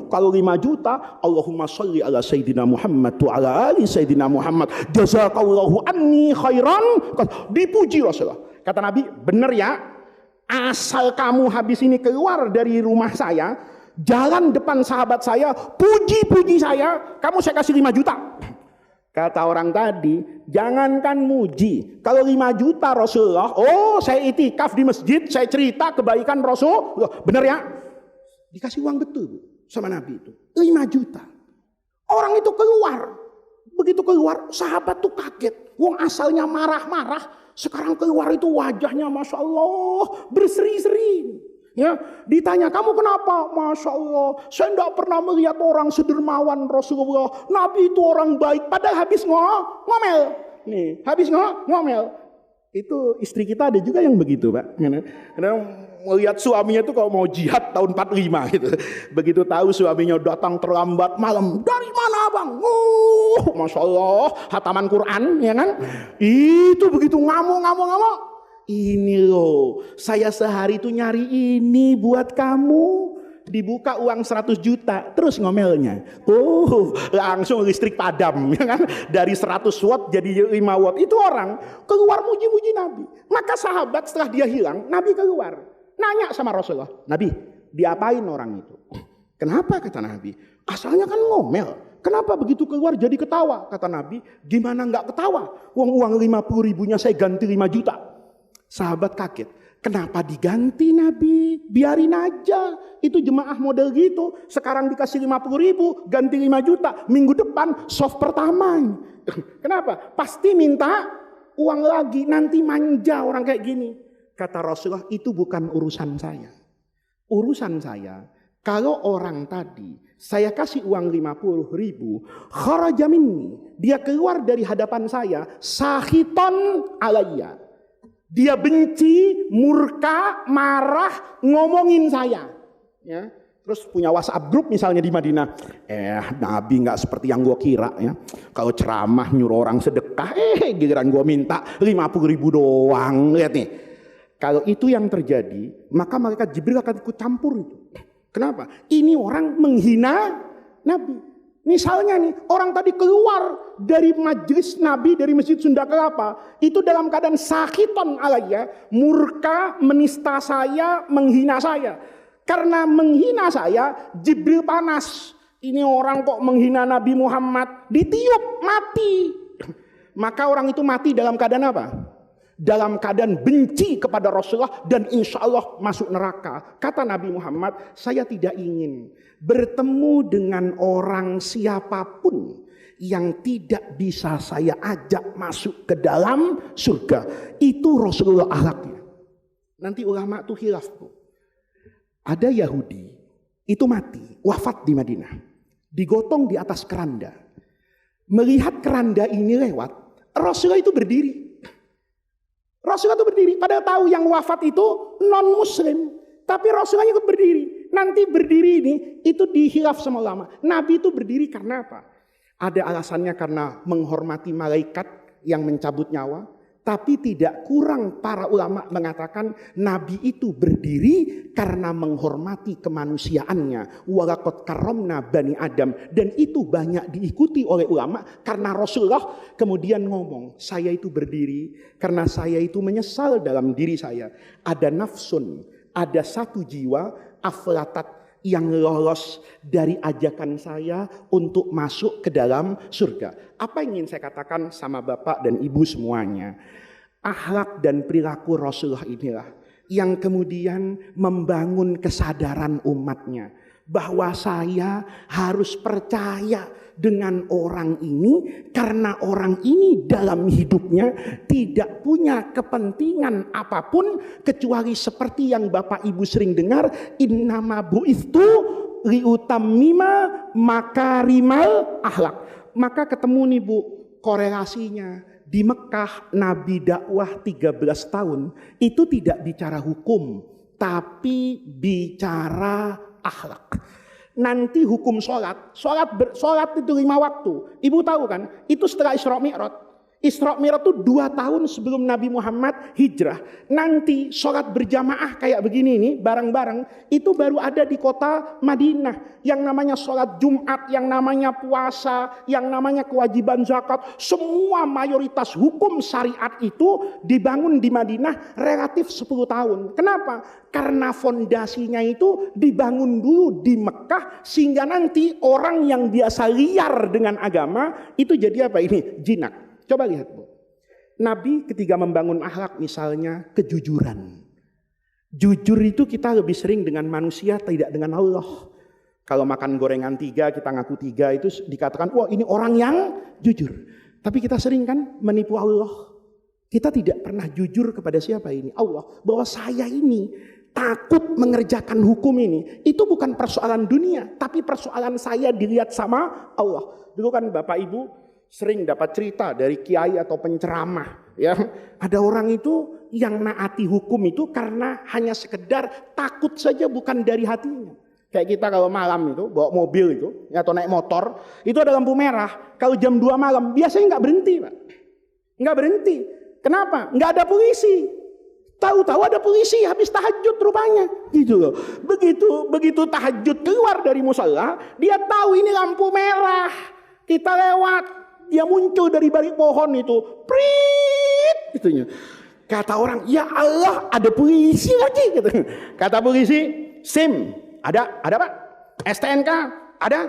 Kalau 5 juta, Allahumma sholli ala Sayyidina Muhammad wa ala ali Sayyidina Muhammad. Jazakallahu anni khairan. Dipuji Rasulullah. Kata Nabi, benar ya? Asal kamu habis ini keluar dari rumah saya, jalan depan sahabat saya, puji-puji saya, kamu saya kasih 5 juta. Kata orang tadi, jangankan muji. Kalau 5 juta Rasulullah, oh saya itikaf di masjid, saya cerita kebaikan Rasul. Benar ya? Dikasih uang betul sama Nabi itu. 5 juta. Orang itu keluar. Begitu keluar, sahabat tuh kaget. Wong asalnya marah-marah, sekarang keluar itu wajahnya Masya Allah, berseri-seri. Ya, ditanya kamu kenapa? Masya Allah, saya tidak pernah melihat orang sedermawan Rasulullah. Nabi itu orang baik. Padahal habis ngomel. Nih, habis ngomel. Itu istri kita ada juga yang begitu, Pak. Karena melihat suaminya itu kalau mau jihad tahun 45 gitu. Begitu tahu suaminya datang terlambat malam, dari mana bang? Masya Allah, hataman Quran, ya kan? Itu begitu ngamuk. Ini loh, saya sehari itu nyari ini buat kamu. Dibuka uang 100 juta, terus ngomelnya. Langsung listrik padam, ya kan? Dari 100 watt jadi 5 watt. Itu orang keluar muji-muji Nabi. Maka sahabat setelah dia hilang, Nabi keluar. Nanya sama Rasulullah, Nabi, diapain orang itu? Kenapa? Kata Nabi. Asalnya kan ngomel. Kenapa begitu keluar jadi ketawa? Kata Nabi, gimana nggak ketawa? Uang 50.000-nya saya ganti 5 juta. Sahabat kaget. Kenapa diganti Nabi? Biarin aja. Itu jemaah model gitu. Sekarang dikasih 50.000, ganti 5 juta. Minggu depan soft pertama. Kenapa? Pasti minta uang lagi. Nanti manja orang kayak gini. Kata Rasulullah, itu bukan urusan saya. Urusan saya, kalau orang tadi saya kasih uang 50.000, kharaja minni, dia keluar dari hadapan saya, sahiton alayya. Dia benci, murka, marah, ngomongin saya. Ya. Terus punya WhatsApp grup misalnya di Madinah. Nabi nggak seperti yang gue kira ya. Kalau ceramah nyuruh orang sedekah, giliran gue minta 50.000 doang. Lihat nih. Kalau itu yang terjadi, maka malaikat Jibril akan ikut campur itu. Kenapa? Ini orang menghina Nabi. Misalnya nih, orang tadi keluar dari majelis Nabi, dari Masjid Sunda Kelapa, itu dalam keadaan sakiton alayya, murka, menista saya, menghina saya. Karena menghina saya, Jibril panas. Ini orang kok menghina Nabi Muhammad, ditiup, mati. Maka orang itu mati dalam keadaan apa? Dalam keadaan benci kepada Rasulullah dan insya Allah masuk neraka. Kata Nabi Muhammad, saya tidak ingin bertemu dengan orang siapapun yang tidak bisa saya ajak masuk ke dalam surga. Itu Rasulullah akhlaknya. Nanti ulama itu khilaf. Ada Yahudi, itu mati, wafat di Madinah. Digotong di atas keranda. Melihat keranda ini lewat, Rasulullah itu berdiri. Rasulullah itu berdiri, padahal tahu yang wafat itu non-muslim. Tapi Rasulullah ikut berdiri. Nanti berdiri ini, itu dihilaf sama ulama. Nabi itu berdiri karena apa? Ada alasannya karena menghormati malaikat yang mencabut nyawa. Tapi tidak kurang para ulama mengatakan Nabi itu berdiri karena menghormati kemanusiaannya. Walaqad karramna bani Adam. Dan itu banyak diikuti oleh ulama karena Rasulullah kemudian ngomong, saya itu berdiri karena saya itu menyesal dalam diri saya. Ada nafsun, ada satu jiwa, aflatat, yang lolos dari ajakan saya untuk masuk ke dalam surga. Apa yang ingin saya katakan sama Bapak dan Ibu semuanya? Akhlak dan perilaku Rasulullah inilah yang kemudian membangun kesadaran umatnya. Bahwa saya harus percaya dengan orang ini karena orang ini dalam hidupnya tidak punya kepentingan apapun kecuali seperti yang Bapak Ibu sering dengar, innama bu'istu liutammima makarimal akhlak. Maka ketemu nih Bu korelasinya. Di Mekah Nabi dakwah 13 tahun itu tidak bicara hukum tapi bicara akhlak. Nanti hukum sholat itu 5 waktu. Ibu tahu kan? Itu setelah Isra Mi'raj. Isra Mi'raj itu 2 tahun sebelum Nabi Muhammad hijrah. Nanti sholat berjamaah kayak begini nih, bareng-bareng. Itu baru ada di kota Madinah. Yang namanya sholat Jumat, yang namanya puasa, yang namanya kewajiban zakat. Semua mayoritas hukum syariat itu dibangun di Madinah relatif 10 tahun. Kenapa? Karena fondasinya itu dibangun dulu di Mekah. Sehingga nanti orang yang biasa liar dengan agama, itu jadi apa ini? Jinak. Coba lihat Bu, Nabi ketika membangun akhlak misalnya kejujuran. Jujur itu kita lebih sering dengan manusia, tidak dengan Allah. Kalau makan gorengan 3, kita ngaku 3 itu dikatakan, wah ini orang yang jujur. Tapi kita sering kan menipu Allah. Kita tidak pernah jujur kepada siapa ini? Allah. Bahwa saya ini takut mengerjakan hukum ini. Itu bukan persoalan dunia, tapi persoalan saya dilihat sama Allah. Dulu kan Bapak Ibu sering dapat cerita dari kiai atau penceramah, ya. Ada orang itu yang naati hukum itu karena hanya sekedar takut saja, bukan dari hatinya. Kayak kita kalau malam itu bawa mobil itu, ya, atau naik motor, itu ada lampu merah. Kalau jam 2 malam biasanya nggak berhenti, Pak. Nggak berhenti. Kenapa? Nggak ada polisi. Tahu-tahu ada polisi habis tahajud rupanya, gitu loh. Begitu tahajud keluar dari musala, dia tahu ini lampu merah. Kita lewat. Dia muncul dari balik pohon itu, prit, gitunya. Kata orang, ya Allah, ada polisi lagi. Gitu. Kata polisi, SIM, ada Pak? STNK, ada?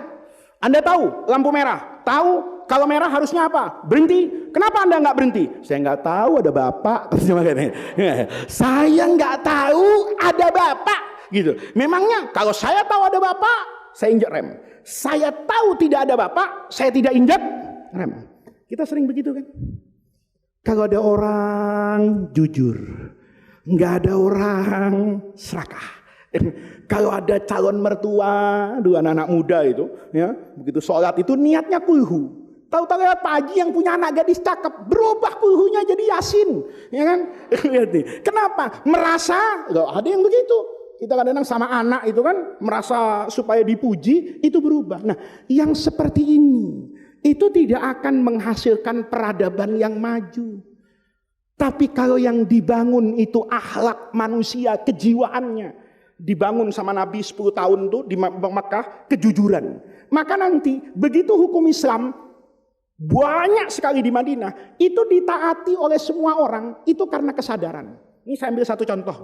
Anda tahu lampu merah? Tahu kalau merah harusnya apa? Berhenti. Kenapa Anda nggak berhenti? Saya nggak tahu, ada Bapak. Saya nggak tahu ada Bapak. Gitu. Memangnya kalau saya tahu ada Bapak, saya injak rem. Saya tahu tidak ada Bapak, saya tidak injak rem. Kita sering begitu kan? Kalau ada orang jujur, nggak ada orang serakah. Kalau ada calon mertua, dua anak muda itu, ya, begitu sholat itu niatnya kulhu. Tahu-tahu lewat Pak Haji yang punya anak gadis cakep, berubah kulhunya jadi Yasin, ya kan? Kenapa? Merasa, loh, ada yang begitu. Kita kadang-kadang sama anak itu kan merasa supaya dipuji itu berubah. Nah, yang seperti ini itu tidak akan menghasilkan peradaban yang maju. Tapi kalau yang dibangun itu akhlak manusia, kejiwaannya, dibangun sama Nabi 10 tahun tuh di Mekah, kejujuran. Maka nanti begitu hukum Islam banyak sekali di Madinah, itu ditaati oleh semua orang, itu karena kesadaran. Ini saya ambil satu contoh.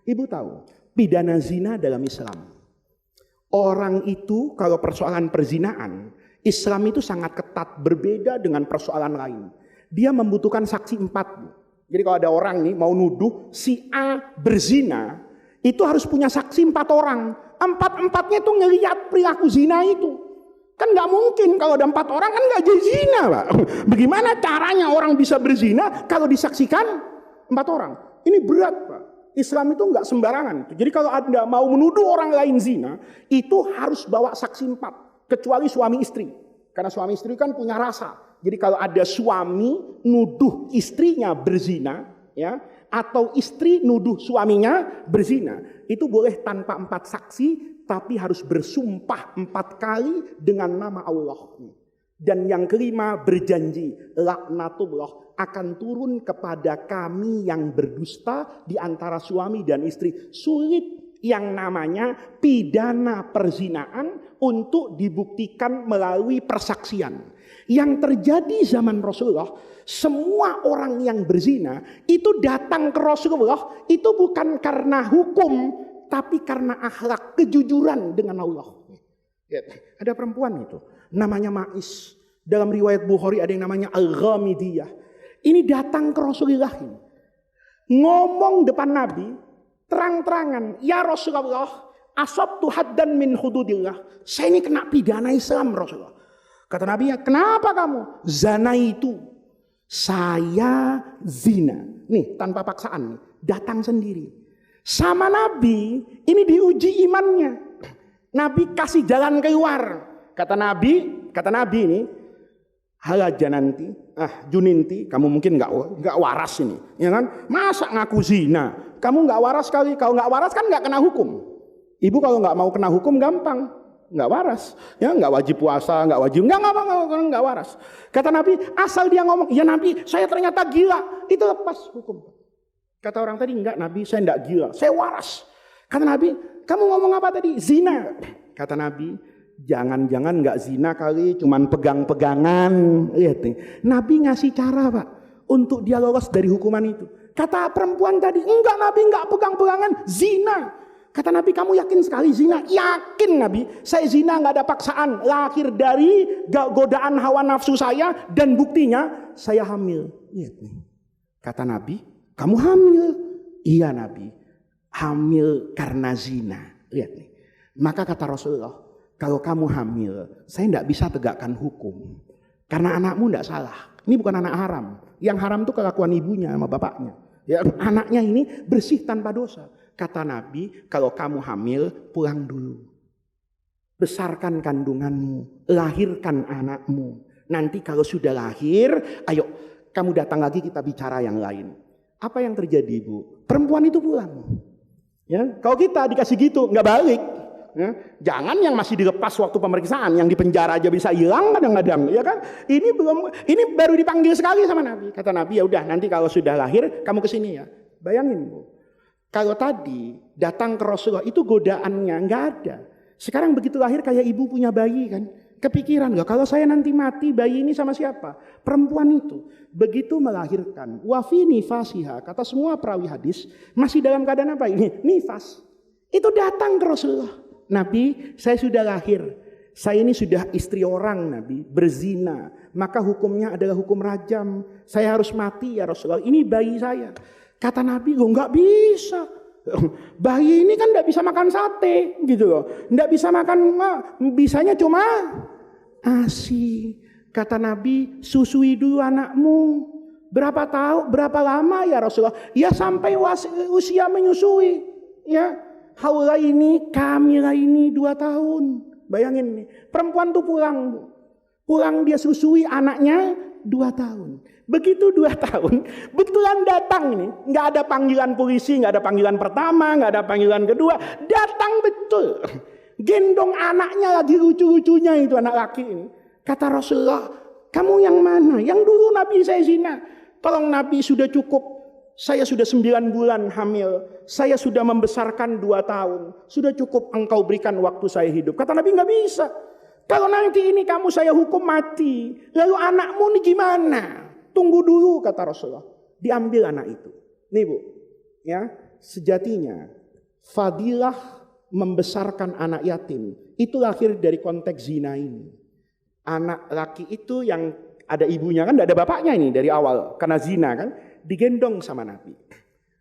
Ibu tahu, pidana zina dalam Islam. Orang itu kalau persoalan perzinaan, Islam itu sangat ketat, berbeda dengan persoalan lain. Dia membutuhkan saksi 4. Jadi kalau ada orang nih mau nuduh si A berzina, itu harus punya saksi 4 orang. 4-4-nya itu ngelihat perilaku zina itu. Kan nggak mungkin kalau ada 4 orang kan nggak jadi zina, Pak. Bagaimana caranya orang bisa berzina kalau disaksikan 4 orang? Ini berat, Pak. Islam itu nggak sembarangan. Jadi kalau Anda mau menuduh orang lain zina, itu harus bawa saksi 4. Kecuali suami istri, karena suami istri kan punya rasa. Jadi kalau ada suami nuduh istrinya berzina, ya, atau istri nuduh suaminya berzina, itu boleh tanpa 4 saksi, tapi harus bersumpah 4 kali dengan nama Allah. Dan yang kelima berjanji, laknatullah akan turun kepada kami yang berdusta di antara suami dan istri. Sulit yang namanya pidana perzinaan untuk dibuktikan melalui persaksian. Yang terjadi zaman Rasulullah, semua orang yang berzina itu datang ke Rasulullah itu bukan karena hukum, tapi karena akhlak kejujuran dengan Allah. Ya, ada perempuan itu namanya Ma'is. Dalam riwayat Bukhari ada yang namanya Al-Ghamidiyah. Ini datang ke Rasulullah ini. Ngomong depan Nabi terang-terangan, "Ya Rasulullah, asabtu haddan min hududillah." Saya ini kena pidana Islam Rasulullah. Kata Nabi, "Ya, kenapa kamu?" "Zana itu." Saya zina. Nih, tanpa paksaan nih, datang sendiri. Sama Nabi, ini diuji imannya. Nabi kasih jalan keluar. Kata Nabi ini, "Halaja nanti, Juninti, kamu mungkin nggak waras ini, ya kan? Masa ngaku zina? Kamu nggak waras kali. Kalau nggak waras kan nggak kena hukum. Ibu kalau nggak mau kena hukum gampang, nggak waras, ya nggak wajib puasa, nggak waras." Kata Nabi, asal dia ngomong, "Ya Nabi, saya ternyata gila," itu lepas hukum. Kata orang tadi, "Enggak Nabi, saya enggak gila, saya waras." Kata Nabi, "Kamu ngomong apa tadi? Zina." Kata Nabi, "Jangan-jangan nggak zina kali, cuman pegang-pegangan." Lihat nih, Nabi ngasih cara Pak untuk dia lolos dari hukuman itu. Kata perempuan tadi, "Enggak Nabi, enggak pegang-pegangan, zina." Kata Nabi, "Kamu yakin sekali zina?" "Yakin Nabi, saya zina nggak ada paksaan, lahir dari godaan hawa nafsu saya dan buktinya saya hamil." Lihat nih, kata Nabi, "Kamu hamil?" "Iya Nabi, hamil karena zina." Lihat nih, maka kata Rasulullah, "Kalau kamu hamil, saya tidak bisa tegakkan hukum. Karena anakmu tidak salah. Ini bukan anak haram. Yang haram itu kelakuan ibunya sama bapaknya. Ya, anaknya ini bersih tanpa dosa." Kata Nabi, "Kalau kamu hamil, pulang dulu. Besarkan kandunganmu, lahirkan anakmu. Nanti kalau sudah lahir, ayo kamu datang lagi kita bicara yang lain." Apa yang terjadi Bu? Perempuan itu pulang. Ya, kalau kita dikasih gitu, nggak balik. Ya, jangan yang masih dilepas waktu pemeriksaan, yang di penjara aja bisa hilang kadang-kadang, ya kan? Ini baru dipanggil sekali sama Nabi. Kata Nabi, "Ya udah, nanti kalau sudah lahir kamu kesini ya." Bayangin Bu, kalau tadi datang ke Rasulullah itu godaannya nggak ada. Sekarang begitu lahir kayak ibu punya bayi kan, kepikiran nggak kalau saya nanti mati bayi ini sama siapa? Perempuan itu begitu melahirkan, wafi nifasiha, kata semua perawi hadis masih dalam keadaan apa ini? Nifas. Itu datang ke Rasulullah. "Nabi, saya sudah lahir. Saya ini sudah istri orang Nabi, berzina. Maka hukumnya adalah hukum rajam. Saya harus mati ya Rasulullah. Ini bayi saya." Kata Nabi, "Loh nggak bisa. Bayi ini kan nggak bisa makan sate gitu loh. Nggak bisa makan, bisanya cuma ASI." Kata Nabi, "Susui dulu anakmu." "Berapa tahun, berapa lama ya Rasulullah?" "Ya sampai usia menyusui." Ya, haula ini, kamila ini 2 tahun. Bayangin nih, perempuan tuh pulang dia susui anaknya 2 tahun. Begitu 2 tahun, betulan datang ini, nggak ada panggilan polisi, nggak ada panggilan pertama, nggak ada panggilan kedua, datang betul, gendong anaknya lagi lucu-lucunya itu anak laki ini. Kata Rasulullah, "Kamu yang mana? Yang dulu Nabi saya zina. Tolong Nabi, sudah cukup. Saya sudah 9 bulan hamil. Saya sudah membesarkan 2 tahun. Sudah cukup engkau berikan waktu saya hidup." Kata Nabi, "Nggak bisa. Kalau nanti ini kamu saya hukum mati, lalu anakmu nih gimana? Tunggu dulu," kata Rasulullah. Diambil anak itu. Nih Bu, ya, sejatinya fadilah membesarkan anak yatim itu lahir dari konteks zina ini. Anak laki itu yang ada ibunya kan, tidak ada bapaknya ini dari awal karena zina kan, digendong sama Nabi,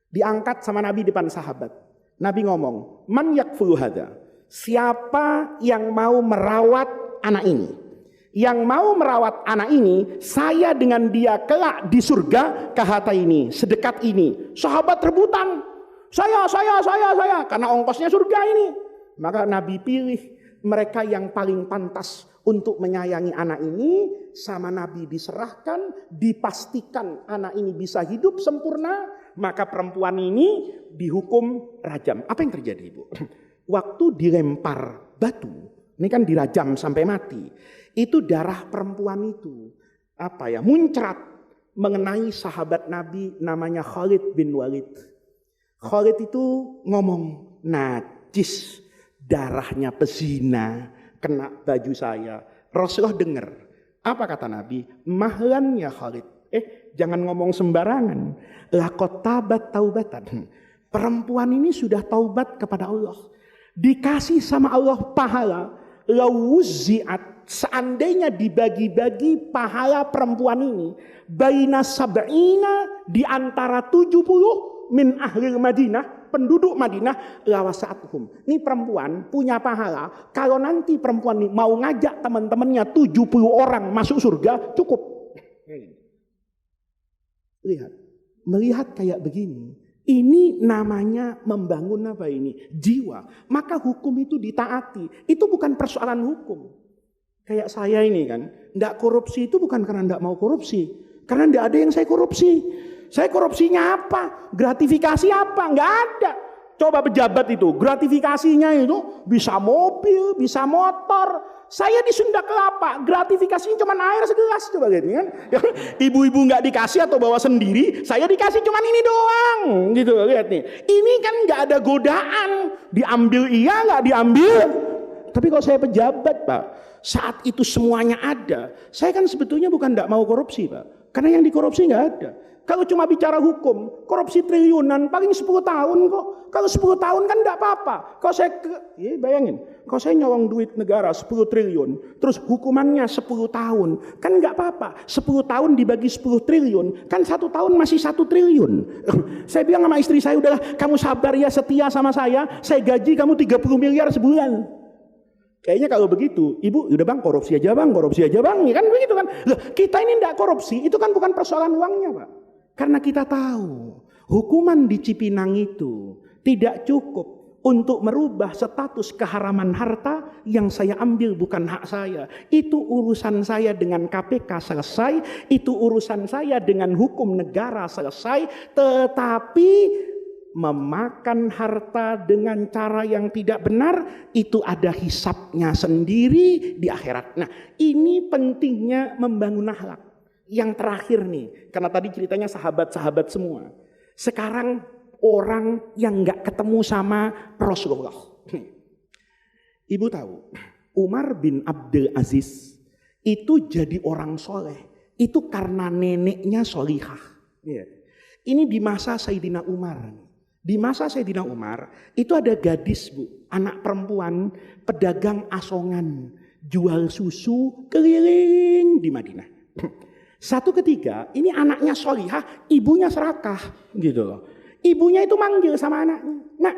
diangkat sama Nabi depan sahabat. Nabi ngomong, "Man yakfulu hadza?" Siapa yang mau merawat anak ini? Yang mau merawat anak ini, saya dengan dia kelak di surga kahata ini, sedekat ini. Sahabat rebutan, saya, karena ongkosnya surga ini. Maka Nabi pilih mereka yang paling pantas untuk menyayangi anak ini, sama Nabi diserahkan, dipastikan anak ini bisa hidup sempurna, maka perempuan ini dihukum rajam. Apa yang terjadi Bu? Waktu dilempar batu, ini kan dirajam sampai mati. Itu darah perempuan itu muncrat mengenai sahabat Nabi namanya Khalid bin Walid. Khalid itu ngomong, "Najis, darahnya pezina kena baju saya." Rasulullah dengar. Apa kata Nabi? "Mahlan ya Khalid." Jangan ngomong sembarangan. Laqad tabat taubatan. Perempuan ini sudah taubat kepada Allah. Dikasih sama Allah pahala. Lawuzi'at, seandainya dibagi-bagi pahala perempuan ini. Baina sab'ina, di antara 70 min ahlil Madinah, penduduk Madinah, lawasa'atuhum. Ini perempuan punya pahala. Kalau nanti perempuan ini mau ngajak teman-temannya 70 orang masuk surga, cukup. Lihat. Melihat kayak begini. Ini namanya membangun apa ini? Jiwa. Maka hukum itu ditaati. Itu bukan persoalan hukum. Kayak saya ini kan, tidak korupsi itu bukan karena tidak mau korupsi. Karena tidak ada yang saya korupsi. Saya korupsinya apa? Gratifikasi apa? Nggak ada. Coba pejabat itu, gratifikasinya itu bisa mobil, bisa motor. Saya di Sunda Kelapa, gratifikasinya cuma air segelas, coba lihat kan. Ibu-ibu nggak dikasih atau bawa sendiri, saya dikasih cuma ini doang, gitu lihat nih. Ini kan nggak ada godaan, diambil iya nggak diambil. Tapi kalau saya pejabat Pak, saat itu semuanya ada, saya kan sebetulnya bukan nggak mau korupsi Pak, karena yang dikorupsi nggak ada. Kalau cuma bicara hukum, korupsi triliunan paling 10 tahun kok. Kalau 10 tahun kan enggak apa-apa. Kalau saya bayangin, kalau saya nyolong duit negara 10 triliun, terus hukumannya 10 tahun, kan enggak apa-apa. 10 tahun dibagi 10 triliun, kan 1 tahun masih 1 triliun. Saya bilang sama istri saya, udahlah kamu sabar ya, setia sama saya gaji kamu 30 miliar sebulan. Kayaknya kalau begitu, ibu, udah bang korupsi aja bang, ya kan begitu kan. Loh, kita ini enggak korupsi, itu kan bukan persoalan uangnya Pak. Karena kita tahu hukuman di Cipinang itu tidak cukup untuk merubah status keharaman harta yang saya ambil bukan hak saya. Itu urusan saya dengan KPK selesai, itu urusan saya dengan hukum negara selesai. Tetapi memakan harta dengan cara yang tidak benar itu ada hisabnya sendiri di akhirat. Nah, ini pentingnya membangun akhlak. Yang terakhir nih, karena tadi ceritanya sahabat-sahabat semua. Sekarang orang yang nggak ketemu sama Rasulullah. Ibu tahu, Umar bin Abdul Aziz itu jadi orang soleh. Itu karena neneknya solihah. Ini di masa Sayyidina Umar. Di masa Sayyidina Umar itu ada gadis Bu, anak perempuan pedagang asongan, jual susu keliling di Madinah. Satu ketika, ini anaknya solihah, ibunya serakah, gitu loh. Ibunya itu manggil sama anaknya. Nah,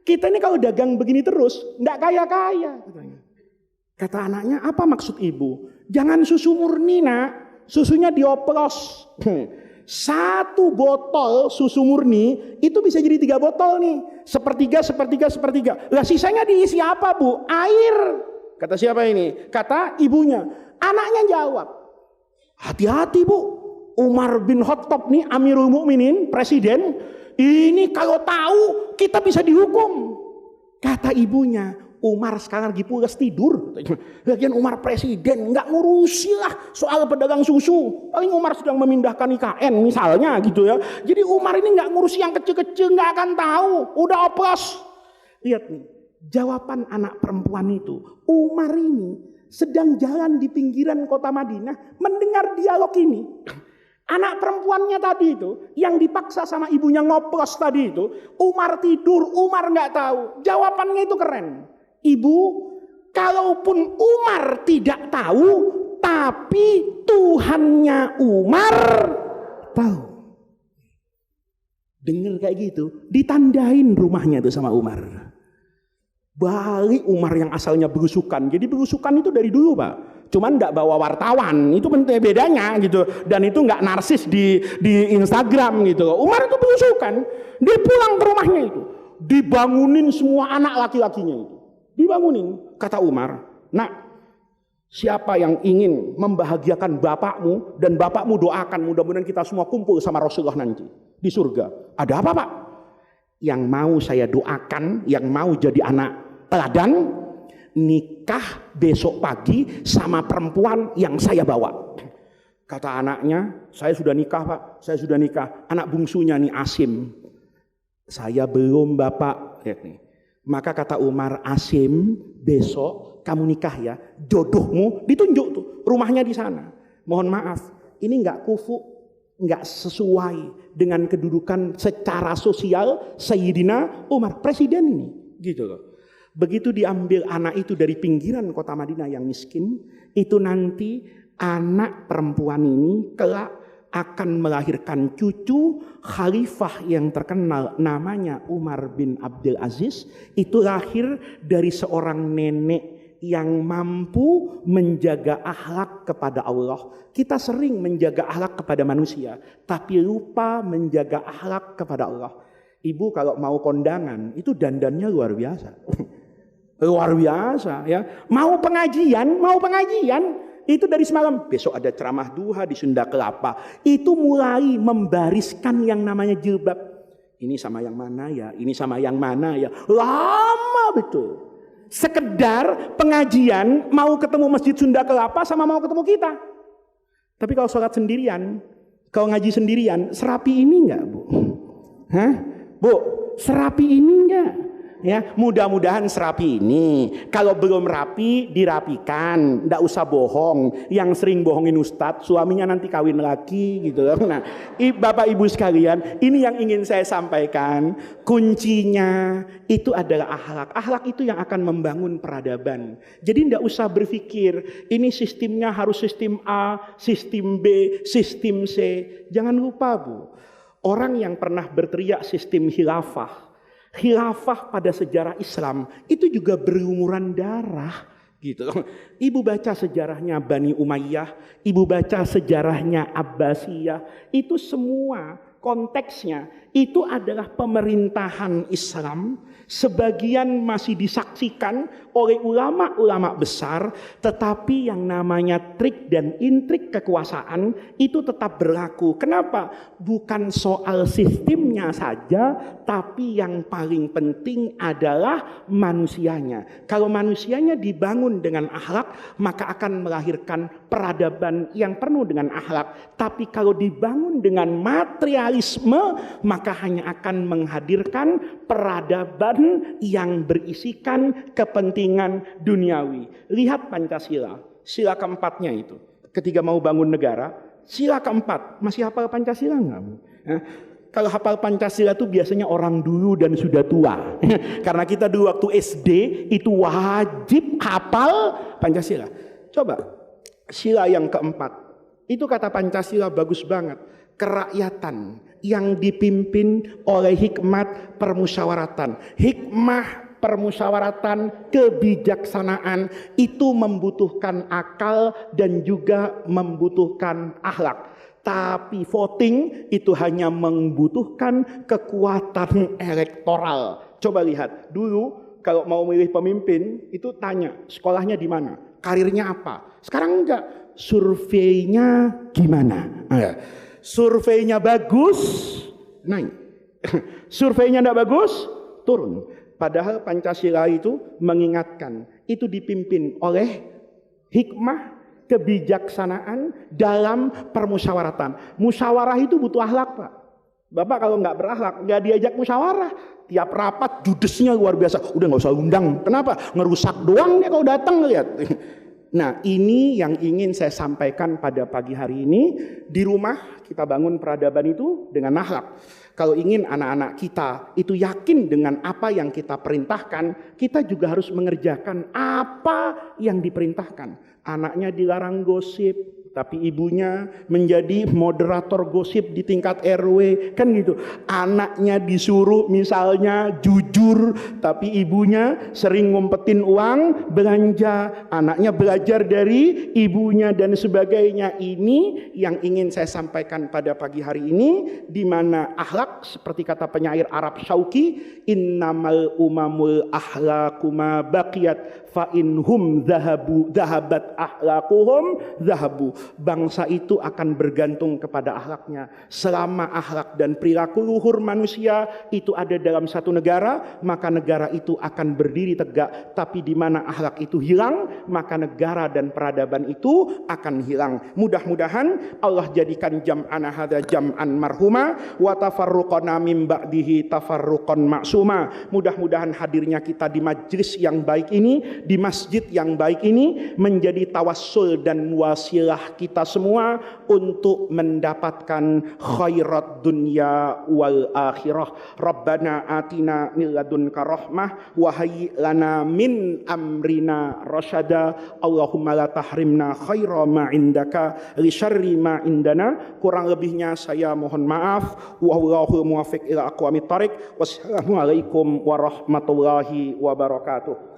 kita ini kalau dagang begini terus, nggak kaya-kaya. Kata anaknya, apa maksud ibu? Jangan susu murni nak, susunya dioplos. 1 botol susu murni, itu bisa jadi 3 botol nih. Sepertiga. Lah sisanya diisi apa Bu? Air. Kata siapa ini? Kata ibunya. Anaknya jawab, hati-hati Bu, Umar bin Khattab nih Amirul Mukminin, presiden, ini kalau tahu kita bisa dihukum. Kata ibunya, Umar sekarang lagi pulas tidur. Lagian Umar presiden, nggak ngurusi lah soal pedagang susu. Paling Umar sedang memindahkan IKN misalnya gitu ya. Jadi Umar ini nggak ngurusi yang kecil-kecil, nggak akan tahu. Udah oplos. Lihat nih, jawaban anak perempuan itu. Umar ini sedang jalan di pinggiran kota Madinah mendengar dialog ini. Anak perempuannya tadi itu yang dipaksa sama ibunya ngoplos tadi itu, Umar tidur, Umar nggak tahu. Jawabannya itu keren. Ibu, kalaupun Umar tidak tahu, tapi Tuhannya Umar tahu. Dengar kayak gitu, ditandain rumahnya itu sama Umar. Balik Umar yang asalnya berusukan. Jadi berusukan itu dari dulu Pak. Cuman enggak bawa wartawan. Itu penting bedanya gitu. Dan itu enggak narsis di Instagram gitu. Umar itu berusukan. Dia pulang ke rumahnya itu. Dibangunin semua anak laki-lakinya itu. Dibangunin. Kata Umar, nak, siapa yang ingin membahagiakan bapakmu dan bapakmu doakan mudah-mudahan kita semua kumpul sama Rasulullah nanti di surga. Ada apa Pak? Yang mau saya doakan, yang mau jadi anak teladan, nikah besok pagi sama perempuan yang saya bawa. Kata anaknya, saya sudah nikah Pak, saya sudah nikah. Anak bungsunya nih Asim, saya belum Bapak. Maka kata Umar, Asim besok kamu nikah ya, jodohmu ditunjuk tuh, rumahnya di sana. Mohon maaf, ini nggak kufu, nggak sesuai dengan kedudukan secara sosial Sayyidina Umar, presiden ini, gitu loh. Begitu diambil anak itu dari pinggiran kota Madinah yang miskin, itu nanti anak perempuan ini kelak akan melahirkan cucu khalifah yang terkenal namanya Umar bin Abdul Aziz. Itu lahir dari seorang nenek yang mampu menjaga akhlak kepada Allah. Kita sering menjaga akhlak kepada manusia, tapi lupa menjaga akhlak kepada Allah. Ibu kalau mau kondangan itu dandannya luar biasa. Luar biasa ya. Mau pengajian itu dari semalam. Besok ada ceramah duha di Sunda Kelapa. Itu mulai membariskan yang namanya jilbab. Ini sama yang mana ya? Ini sama yang mana ya? Lama betul. Sekedar pengajian mau ketemu Masjid Sunda Kelapa sama mau ketemu kita. Tapi kalau sholat sendirian, kalau ngaji sendirian, serapi ini enggak, Bu? Hah? Bu, serapi ini enggak? Ya, mudah-mudahan serapi ini. Kalau belum rapi, dirapikan. Nggak usah bohong. Yang sering bohongin ustadz, suaminya nanti kawin lagi gitu. Nah, Bapak Ibu sekalian, ini yang ingin saya sampaikan. Kuncinya itu adalah akhlak. Akhlak itu yang akan membangun peradaban. Jadi nggak usah berpikir ini sistemnya harus sistem A, sistem B, sistem C. Jangan lupa, Bu. Orang yang pernah berteriak sistem khilafah pada sejarah Islam itu juga berumuran darah gitu. Ibu baca sejarahnya Bani Umayyah, ibu baca sejarahnya Abbasiyah, itu semua konteksnya itu adalah pemerintahan Islam. Sebagian masih disaksikan oleh ulama-ulama besar, tetapi yang namanya trik dan intrik kekuasaan itu tetap berlaku. Kenapa? Bukan soal sistemnya saja, tapi yang paling penting adalah manusianya. Kalau manusianya dibangun dengan akhlak, maka akan melahirkan peradaban yang penuh dengan akhlak. Tapi kalau dibangun dengan materialisme, maka hanya akan menghadirkan peradaban yang berisikan kepentingan duniawi. Lihat Pancasila, sila keempatnya itu. Ketika mau bangun negara, sila keempat, masih hafal Pancasila enggak? Nah, kalau hafal Pancasila itu biasanya orang dulu dan sudah tua. Karena kita dulu waktu SD itu wajib hafal Pancasila. Coba, sila yang keempat, itu kata Pancasila bagus banget. Kerakyatan yang dipimpin oleh hikmat permusyawaratan. Hikmah permusyawaratan, kebijaksanaan itu membutuhkan akal dan juga membutuhkan akhlak. Tapi voting itu hanya membutuhkan kekuatan elektoral. Coba lihat, dulu kalau mau milih pemimpin itu tanya sekolahnya di mana, karirnya apa. Sekarang enggak, surveinya gimana. Surveinya bagus, naik. Surveinya tidak bagus, turun. Padahal Pancasila itu mengingatkan, itu dipimpin oleh hikmah, kebijaksanaan dalam permusyawaratan. Musyawarah itu butuh akhlak, Pak. Bapak kalau nggak berakhlak, nggak diajak musyawarah. Tiap rapat judesnya luar biasa. Udah nggak usah undang. Kenapa? Ngerusak doang dia kalau datang lihat. Nah, ini yang ingin saya sampaikan pada pagi hari ini. Di rumah kita bangun peradaban itu dengan akhlak. Kalau ingin anak-anak kita itu yakin dengan apa yang kita perintahkan, kita juga harus mengerjakan apa yang diperintahkan. Anaknya dilarang gosip, tapi ibunya menjadi moderator gosip di tingkat RW, kan gitu. Anaknya disuruh misalnya jujur, tapi ibunya sering ngumpetin uang belanja. Anaknya belajar dari ibunya dan sebagainya. Ini yang ingin saya sampaikan pada pagi hari ini, di mana akhlak seperti kata penyair Arab Syauqi, innamal umamul akhlaquma baqiyat fa inhum dhahabat akhlaquhum dhahabu. Bangsa itu akan bergantung kepada akhlaknya. Selama akhlak dan perilaku luhur manusia itu ada dalam satu negara, maka negara itu akan berdiri tegak. Tapi di mana akhlak itu hilang, maka negara dan peradaban itu akan hilang. Mudah-mudahan Allah jadikan jam'ana hadza jam'an marhuma wa tafarruqana min ba'dihi tafarruqan maksuma. Mudah-mudahan hadirnya kita di majlis yang baik ini, di masjid yang baik ini menjadi tawassul dan wasilah kita semua untuk mendapatkan khairat dunya wal akhirah. Rabbana atina min ladunka rahmah wa hayyi lana min amrina rasyada. Allahumma la tahrimna khaira ma indaka li syarri ma indana. Kurang lebihnya saya mohon maaf. Wallahul muwaffiq ila aqwamit thariq. Wassalamualaikum warahmatullahi wabarakatuh.